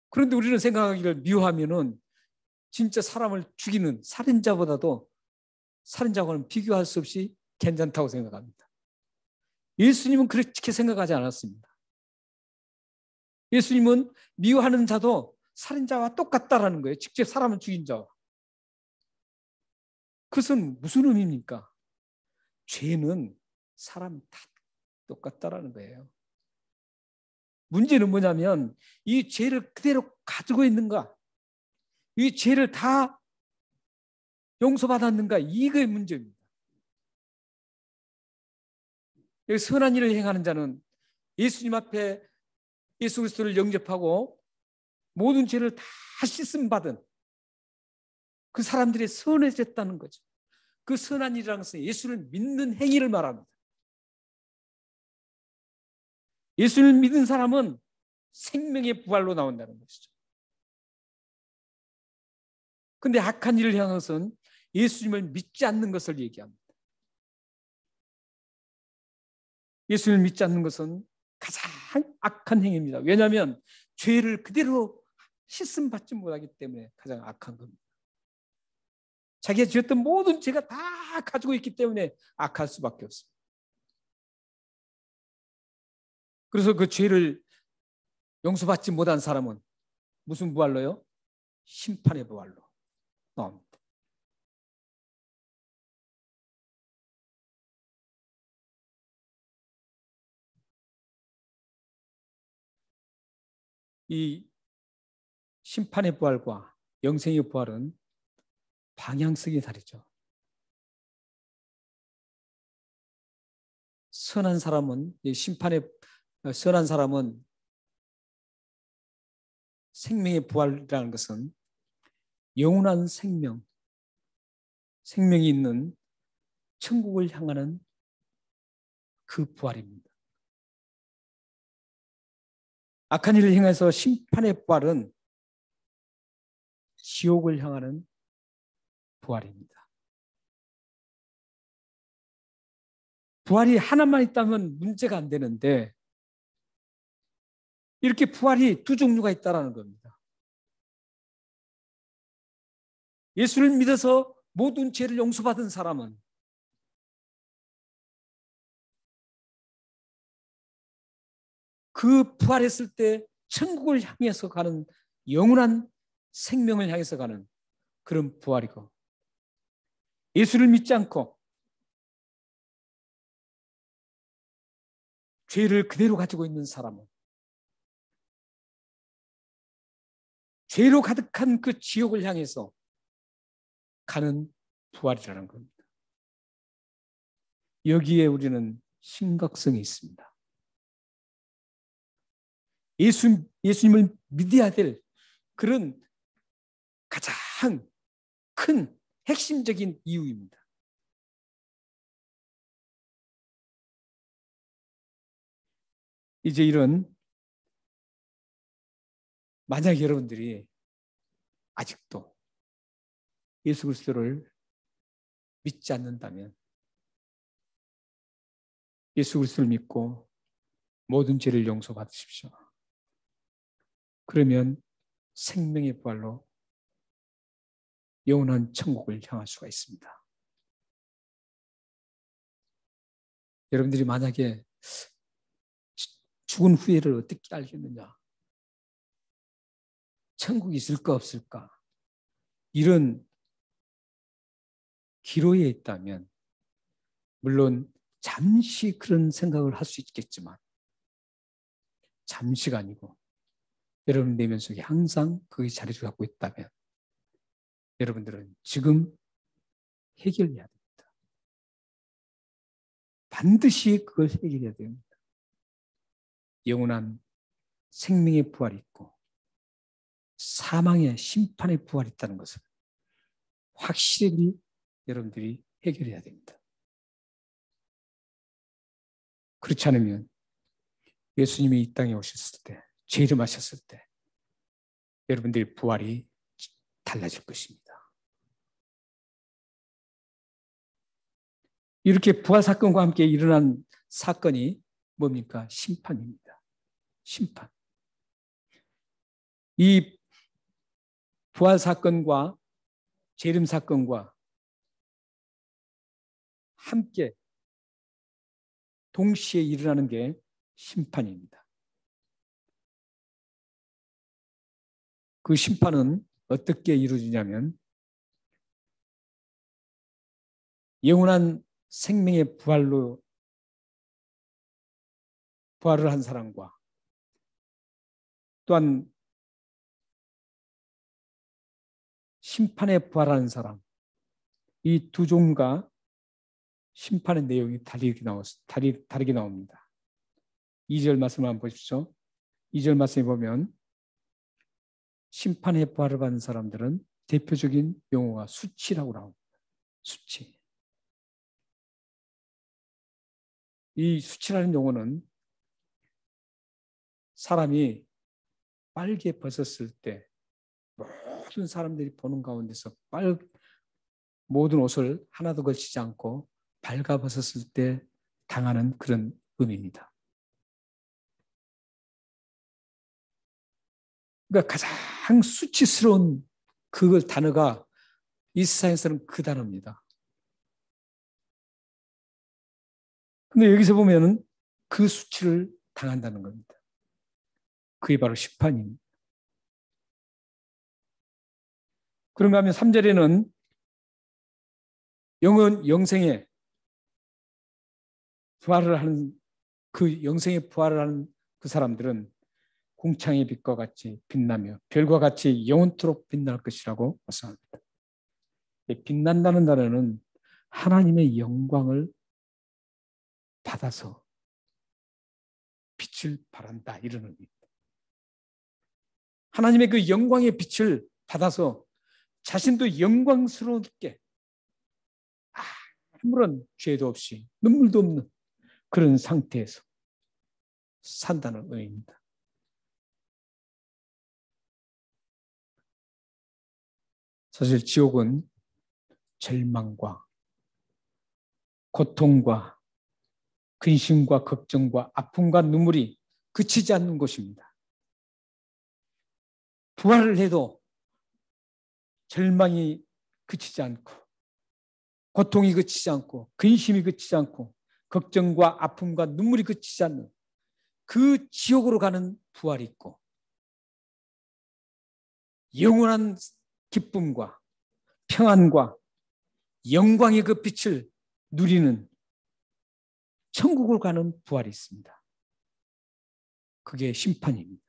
그런데 우리는 생각하기를 미워하면은 진짜 사람을 죽이는 살인자보다도 살인자와는 비교할 수 없이 괜찮다고 생각합니다. 예수님은 그렇게 생각하지 않았습니다. 예수님은 미워하는 자도 살인자와 똑같다라는 거예요. 직접 사람을 죽인 자와. 그것은 무슨 의미입니까? 죄는 사람 다 똑같다라는 거예요. 문제는 뭐냐면 이 죄를 그대로 가지고 있는가? 이 죄를 다 용서받았는가? 이게 문제입니다. 선한 일을 행하는 자는 예수님 앞에 예수 그리스도를 영접하고 모든 죄를 다 씻음 받은 그 사람들이 선해졌다는 거죠. 그 선한 일이라는 것은 예수를 믿는 행위를 말합니다. 예수를 믿은 사람은 생명의 부활로 나온다는 것이죠. 그런데 악한 일을 향한 것은 예수님을 믿지 않는 것을 얘기합니다. 예수님을 믿지 않는 것은 가장 악한 행위입니다. 왜냐하면 죄를 그대로 씻음 받지 못하기 때문에 가장 악한 겁니다. 자기가 지었던 모든 죄가 다 가지고 있기 때문에 악할 수밖에 없습니다. 그래서 그 죄를 용서받지 못한 사람은 무슨 부활로요? 심판의 부활로 나옵니다. 이 심판의 부활과 영생의 부활은 방향성이 다르죠. 선한 사람은 선한 사람은 생명의 부활이라는 것은 영원한 생명이 있는 천국을 향하는 그 부활입니다. 악한 일을 행해서 심판의 부활은 지옥을 향하는 부활입니다. 부활이 하나만 있다면 문제가 안 되는데 이렇게 부활이 두 종류가 있다는 겁니다. 예수를 믿어서 모든 죄를 용서받은 사람은 그 부활했을 때 천국을 향해서 가는 영원한 생명을 향해서 가는 그런 부활이고, 예수를 믿지 않고 죄를 그대로 가지고 있는 사람은 죄로 가득한 그 지옥을 향해서 가는 부활이라는 겁니다. 여기에 우리는 심각성이 있습니다. 예수님을 믿어야 될 그런 가장 큰 핵심적인 이유입니다. 이제 만약 여러분들이 아직도 예수 그리스도를 믿지 않는다면, 예수 그리스도를 믿고 모든 죄를 용서받으십시오. 그러면 생명의 부활로 영원한 천국을 향할 수가 있습니다. 여러분들이 만약에 죽은 후에를 어떻게 알겠느냐, 천국이 있을까 없을까, 이런 기로에 있다면 물론 잠시 그런 생각을 할 수 있겠지만 잠시가 아니고 여러분 내면 속에 항상 그의 자리를 갖고 있다면 여러분들은 지금 해결해야 됩니다. 반드시 그걸 해결해야 됩니다. 영원한 생명의 부활이 있고 사망의 심판의 부활이 있다는 것을 확실히 여러분들이 해결해야 됩니다. 그렇지 않으면 예수님이 이 땅에 오셨을 때, 재림하셨을 때 여러분들의 부활이 달라질 것입니다. 이렇게 부활 사건과 함께 일어난 사건이 뭡니까? 심판입니다. 심판. 이 부활 사건과 재림 사건과 함께 동시에 일어나는 게 심판입니다. 그 심판은 어떻게 이루어지냐면 영원한 생명의 부활을 한 사람과 또한 심판에 부활하는 사람, 이 두 종과 심판의 내용이 다르게 나옵니다. 2절 말씀을 한번 보십시오. 2절 말씀에 보면 심판의 부활을 받는 사람들은 대표적인 용어가 수치라고 나옵니다. 수치. 이 수치라는 용어는 사람이 빨개 벗었을 때 모든 사람들이 보는 가운데서 모든 옷을 하나도 걸치지 않고 발가 벗었을 때 당하는 그런 의미입니다. 그러니까 가장 수치스러운 그 단어가 이 세상에서는 그 단어입니다. 근데 여기서 보면은 그 수치를 당한다는 겁니다. 그게 바로 심판입니다. 그런가 하면 3절에는 영생에 부활을 하는 그 영생에 부활을 하는 그 사람들은 궁창의 빛과 같이 빛나며 별과 같이 영원토록 빛날 것이라고 말씀합니다. 빛난다는 단어는 하나님의 영광을 받아서 빛을 발한다, 이런 의미입니다. 하나님의 그 영광의 빛을 받아서 자신도 영광스럽게 아무런 죄도 없이 눈물도 없는 그런 상태에서 산다는 의미입니다. 사실 지옥은 절망과 고통과 근심과 걱정과 아픔과 눈물이 그치지 않는 곳입니다. 부활을 해도 절망이 그치지 않고 고통이 그치지 않고 근심이 그치지 않고 걱정과 아픔과 눈물이 그치지 않는 그 지옥으로 가는 부활이 있고 영원한 기쁨과 평안과 영광의 그 빛을 누리는 천국으로 가는 부활이 있습니다. 그게 심판입니다.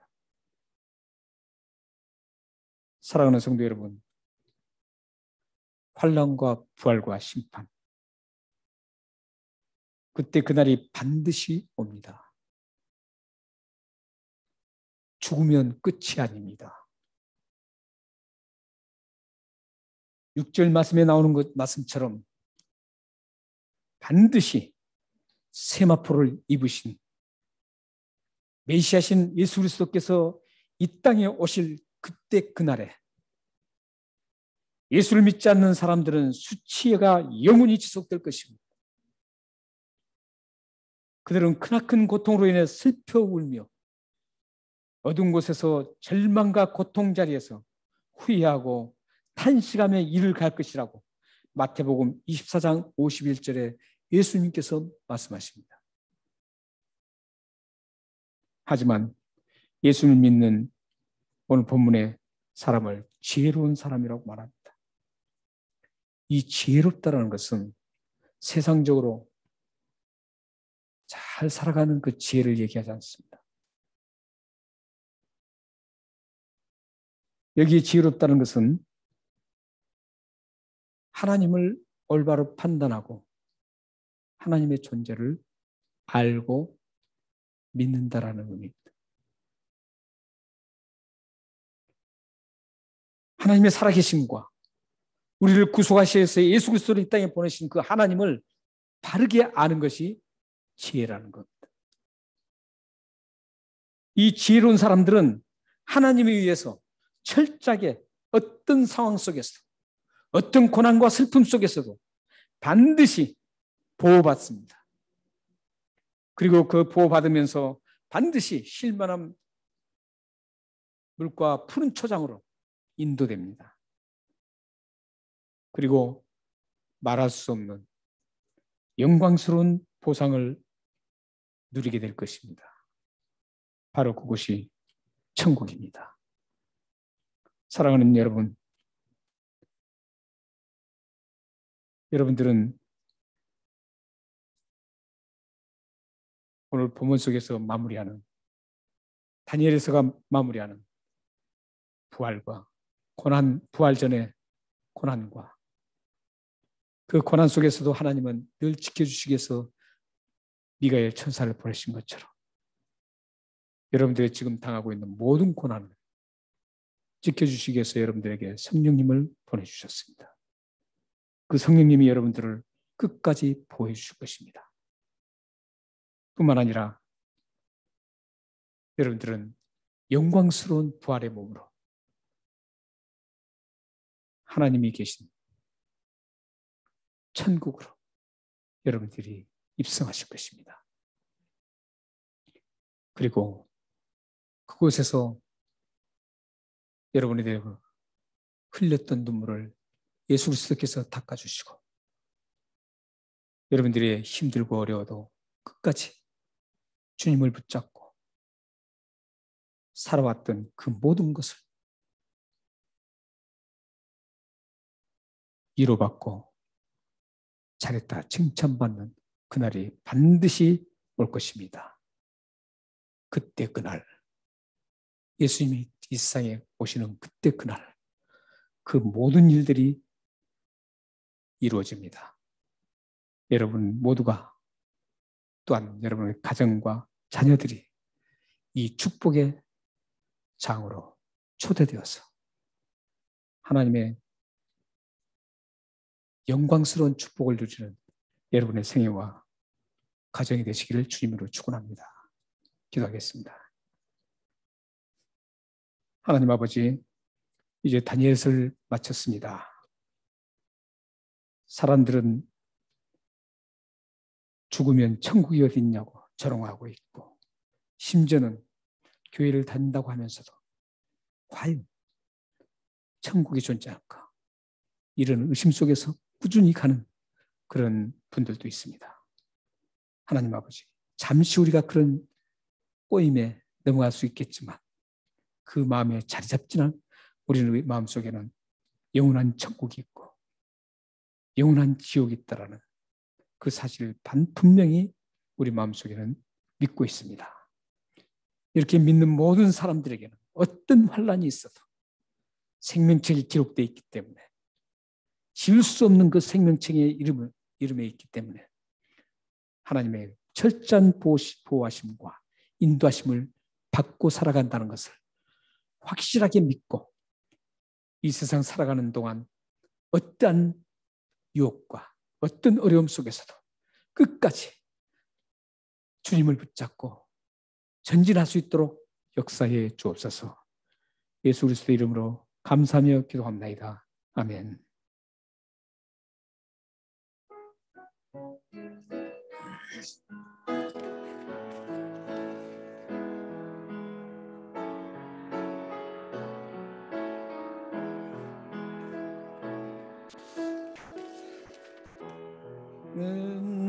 사랑하는 성도 여러분, 환난과 부활과 심판, 그때 그날이 반드시 옵니다. 죽으면 끝이 아닙니다. 6절 말씀에 나오는 것 말씀처럼 반드시 세마포를 입으신 메시아신 예수 그리스도께서 이 땅에 오실 그때 그날에 예수를 믿지 않는 사람들은 수치가 영원히 지속될 것입니다. 그들은 크나큰 고통으로 인해 슬퍼 울며 어두운 곳에서 절망과 고통 자리에서 후회하고 탄식하며 이를 갈 것이라고 마태복음 24장 51절에 예수님께서 말씀하십니다. 하지만 예수를 믿는 오늘 본문의 사람을 지혜로운 사람이라고 말합니다. 이 지혜롭다라는 것은 세상적으로 잘 살아가는 그 지혜를 얘기하지 않습니다. 여기 지혜롭다는 것은 하나님을 올바로 판단하고 하나님의 존재를 알고 믿는다라는 의미입니다. 하나님의 살아계심과 우리를 구속하시어서 예수 그리스도를 이 땅에 보내신 그 하나님을 바르게 아는 것이 지혜라는 겁니다. 이 지혜로운 사람들은 하나님에 의해서 철저하게 어떤 상황 속에서 어떤 고난과 슬픔 속에서도 반드시 보호받습니다. 그리고 그 보호받으면서 반드시 쉴만한 물과 푸른 초장으로 인도됩니다. 그리고 말할 수 없는 영광스러운 보상을 누리게 될 것입니다. 바로 그곳이 천국입니다. 사랑하는 여러분, 여러분들은 오늘 본문 속에서 마무리하는 다니엘에서가 마무리하는 부활과 고난, 부활 전의 고난과 그 고난 속에서도 하나님은 늘 지켜주시기 위해서 미가엘 천사를 보내신 것처럼 여러분들이 지금 당하고 있는 모든 고난을 지켜주시기 위해서 여러분들에게 성령님을 보내주셨습니다. 그 성령님이 여러분들을 끝까지 보호해 주실 것입니다. 뿐만 아니라 여러분들은 영광스러운 부활의 몸으로 하나님이 계신 천국으로 여러분들이 입성하실 것입니다. 그리고 그곳에서 여러분에 대해 흘렸던 눈물을 예수 그리스도께서 닦아주시고 여러분들이 힘들고 어려워도 끝까지 주님을 붙잡고 살아왔던 그 모든 것을 위로받고 잘했다 칭찬받는 그날이 반드시 올 것입니다. 그때 그날 예수님이 이 세상에 오시는 그때 그날 그 모든 일들이 이루어집니다. 여러분 모두가 또한 여러분의 가정과 자녀들이 이 축복의 장으로 초대되어서 하나님의 영광스러운 축복을 누리는 여러분의 생애와 가정이 되시기를 주님으로 축원합니다. 기도하겠습니다. 하나님 아버지, 이제 다니엘서를 마쳤습니다. 사람들은 죽으면 천국이 어디 있냐고 조롱하고 있고 심지어는 교회를 다닌다고 하면서도 과연 천국이 존재할까? 이런 의심 속에서 꾸준히 가는 그런 분들도 있습니다. 하나님 아버지, 잠시 우리가 그런 꼬임에 넘어갈 수 있겠지만 그 마음에 자리 잡지는 우리는 마음속에는 영원한 천국이 있고 영원한 지옥이 있다라는 그 사실을 분명히 우리 마음속에는 믿고 있습니다. 이렇게 믿는 모든 사람들에게는 어떤 환란이 있어도 생명책이 기록되어 있기 때문에 지울 수 없는 그 생명책의 이름에 있기 때문에 하나님의 철저한 보호하심과 인도하심을 받고 살아간다는 것을 확실하게 믿고 이 세상 살아가는 동안 어떠한 유혹과 어떤 어려움 속에서도 끝까지 주님을 붙잡고 전진할 수 있도록 역사해 주옵소서. 예수 그리스도의 이름으로 감사하며 기도합나이다. 아멘.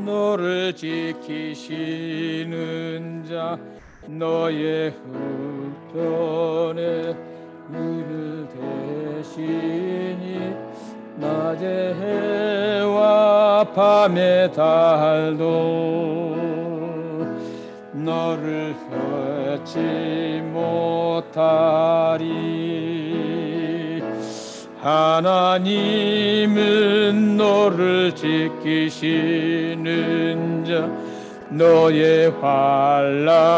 너를 지키시는 자 너의 우편에 의를 대시니 낮의 해와 밤의 달도 너를 헛지 못하리. 하나님은 너를 지키시는 자 너의 환난을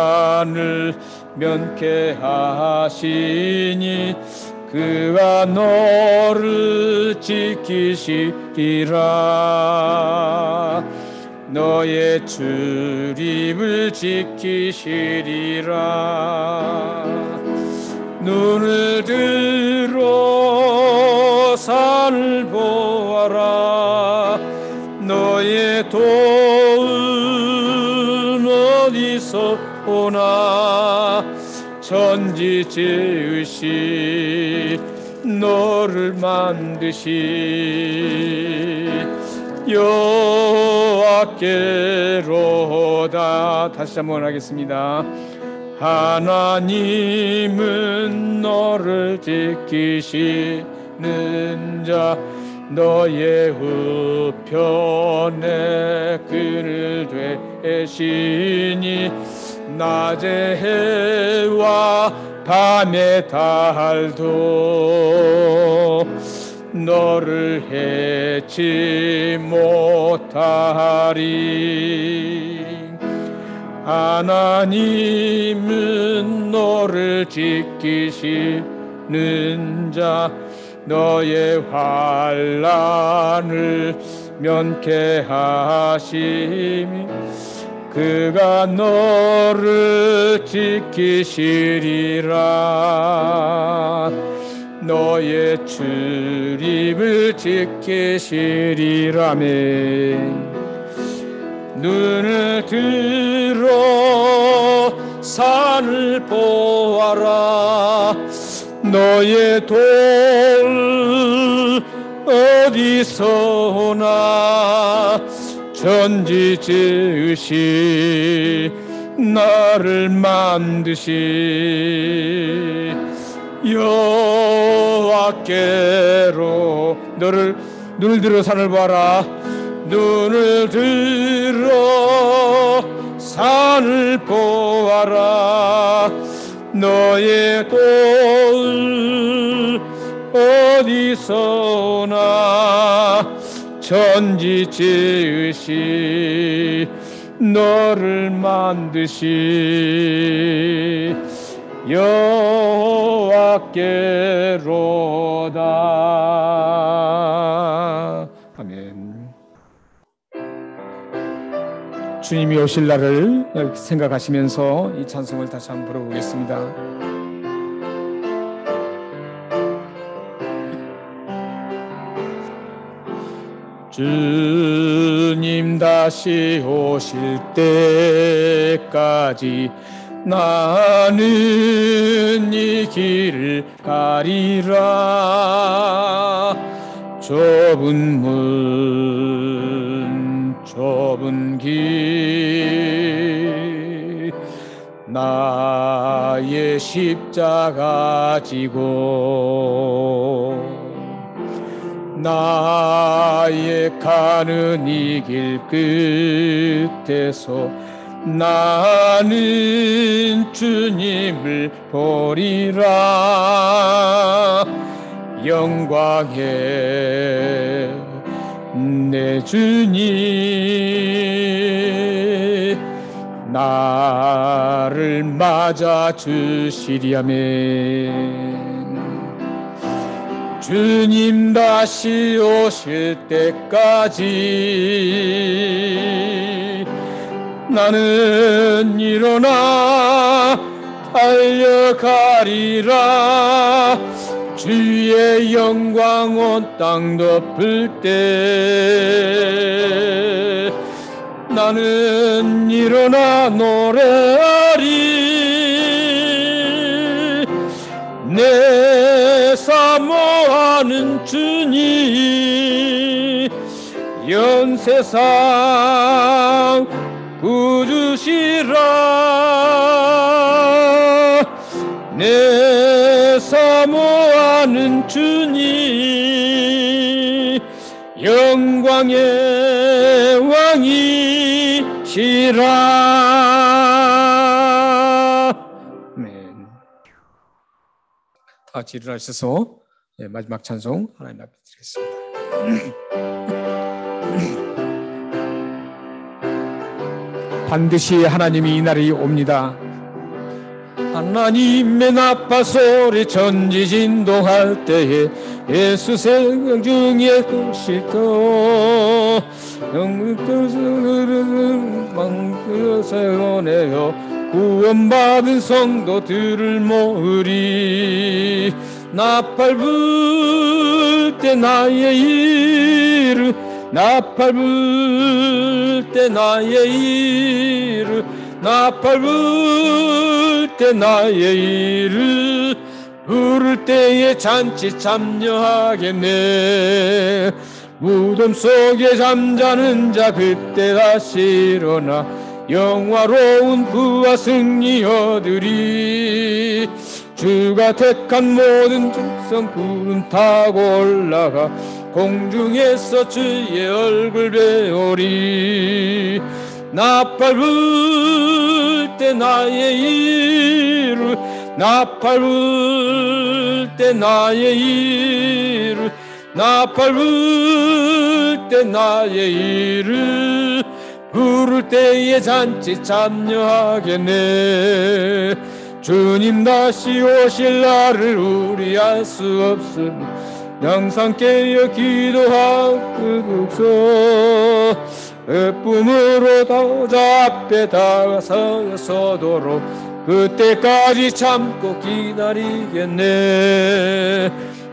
면케하시니 그가 너를 지키시리라. 너의 출입을 지키시리라. 눈을 들어 산을 보아라. 너의 도움 어디서 오나. 천지 지으시 너를 만드시 여호와께로다. 다시 한번 하겠습니다. 하나님은 너를 지키시는 자 너의 우편에 그를 되시니 낮의 해와 밤의 달도 너를 해치 못하리. 하나님은 너를 지키시는 자 너의 환난을 면케하시니 그가 너를 지키시리라. 너의 출입을 지키시리라며. 눈을 들어 산을 보아라. 너의 돌 어디서 오나. 천지 지으시 나를 만드시 여호와께로 눈을 들어 산을 봐라. 눈을 들어 산을 보아라. 너의 돌 어디서 오나. 천지 지으시 너를 만드시 여호와께로다. 아멘. 주님이 오실 날을 생각하시면서 이 찬송을 다시 한번 부르겠습니다. 주님 다시 오실 때까지 나는 이 길을 가리라. 좁은 문 좁은 길 나의 십자가 지고 나의 가는 이 길 끝에서 나는 주님을 보리라. 영광의 내 주님 나를 맞아 주시려면 주님 다시 오실 때까지 나는 일어나 달려가리라. 주의 영광 온 땅 덮을 때 나는 일어나 노래하리. 내 사모하는 주님 연세상 구주시라. 내 사모하는 주님 영광의 왕이시라. 아멘. 다 같이 일어나셔서 마지막 찬송 하나님 앞에 드리겠습니다. 반드시 하나님이 이 날이 옵니다. 하나님의 나팔 소리 전지진동할 때에 예수 생명 중에 도시도 세워내어 구원받은 성도들을 모으리. 나팔 불 때 나의 이름 나팔 불 때 나의 이름 나팔 불 때 나의 이름 부를 때에 잔치 참여하겠네. 무덤 속에 잠자는 자 그때 다시 일어나 영화로운 부와 승리 얻으리. 주가 택한 모든 백성 구름 타고 올라가 공중에서 주의 얼굴 배우리. 나팔 불 때 나의 이름 나팔 불 때 나의 이름 나팔 불 때 나의 이름 부를 때에 잔치 참여하겠네. 주님 다시 오실 날을 우리 알 수 없으니 항상 깨어 기도하옵소서. 꿈으로 더 앞에 다가서도록 그때까지 참고 기다리겠네.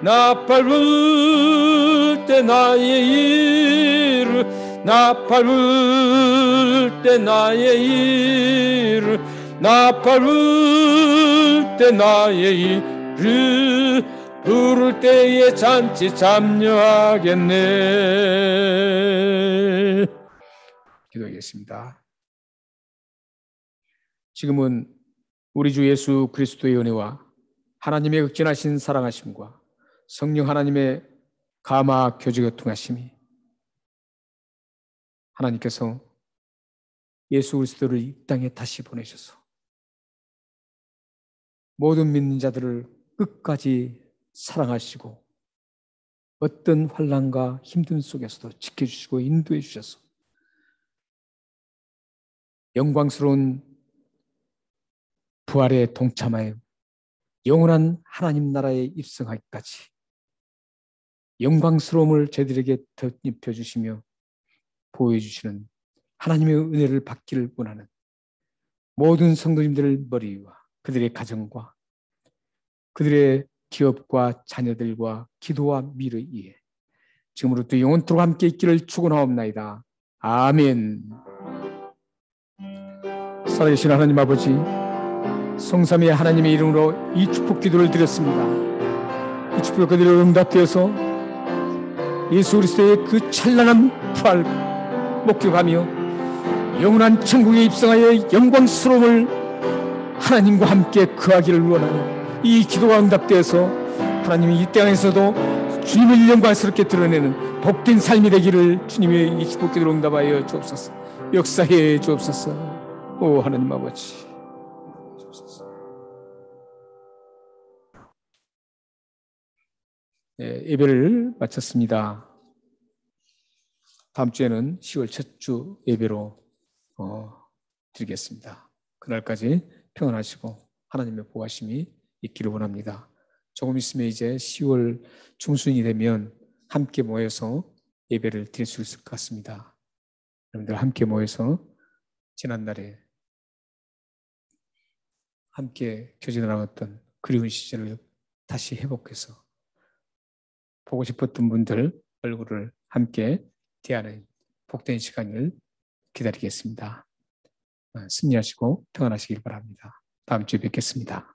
나팔 불 때 나의 이름 나팔 불 때 나의 이름 나팔 불 때 나의 이름 부를 때에 잔치 참여하겠네. 기도하겠습니다. 지금은 우리 주 예수 그리스도의 은혜와 하나님의 극진하신 사랑하심과 성령 하나님의 감화 교제가 통하심이 하나님께서 예수 그리스도를 이 땅에 다시 보내셔서 모든 믿는 자들을 끝까지 사랑하시고 어떤 환난과 힘든 속에서도 지켜주시고 인도해 주셔서 영광스러운 부활에 동참하여 영원한 하나님 나라에 입성하기까지 영광스러움을 저희들에게 덧입혀 주시며 보여주시는 하나님의 은혜를 받기를 원하는 모든 성도님들 머리 위와 그들의 가정과 그들의 기업과 자녀들과 기도와 미래 위에 지금부터 영원토록 함께 있기를 축원하옵나이다. 아멘. 살아계신 하나님 아버지, 성삼위 하나님의 이름으로 이 축복 기도를 드렸습니다. 이 축복 그들을 응답되어서 예수 그리스도의 그 찬란한 부활 목격하며 영원한 천국에 입성하여 영광스러움을 하나님과 함께 거하기를 원하는 이 기도가 응답되어서 하나님이 이 땅에서도 주님을 영광스럽게 드러내는 복된 삶이 되기를 주님의 이 축복 기도로 응답하여 주옵소서. 역사해 주옵소서. 오 하나님 아버지 주옵소서. 네, 예배를 마쳤습니다. 다음 주에는 10월 첫 주 예배로 드리겠습니다. 그날까지 평안하시고 하나님의 보호하심이 있기를 원합니다. 조금 있으면 이제 10월 중순이 되면 함께 모여서 예배를 드릴 수 있을 것 같습니다. 여러분들 함께 모여서 지난날에 함께 교제 나눴던 그리운 시절을 다시 회복해서 보고 싶었던 분들 얼굴을 함께 대하는 복된 시간을 기다리겠습니다. 승리하시고 평안하시길 바랍니다. 다음 주에 뵙겠습니다.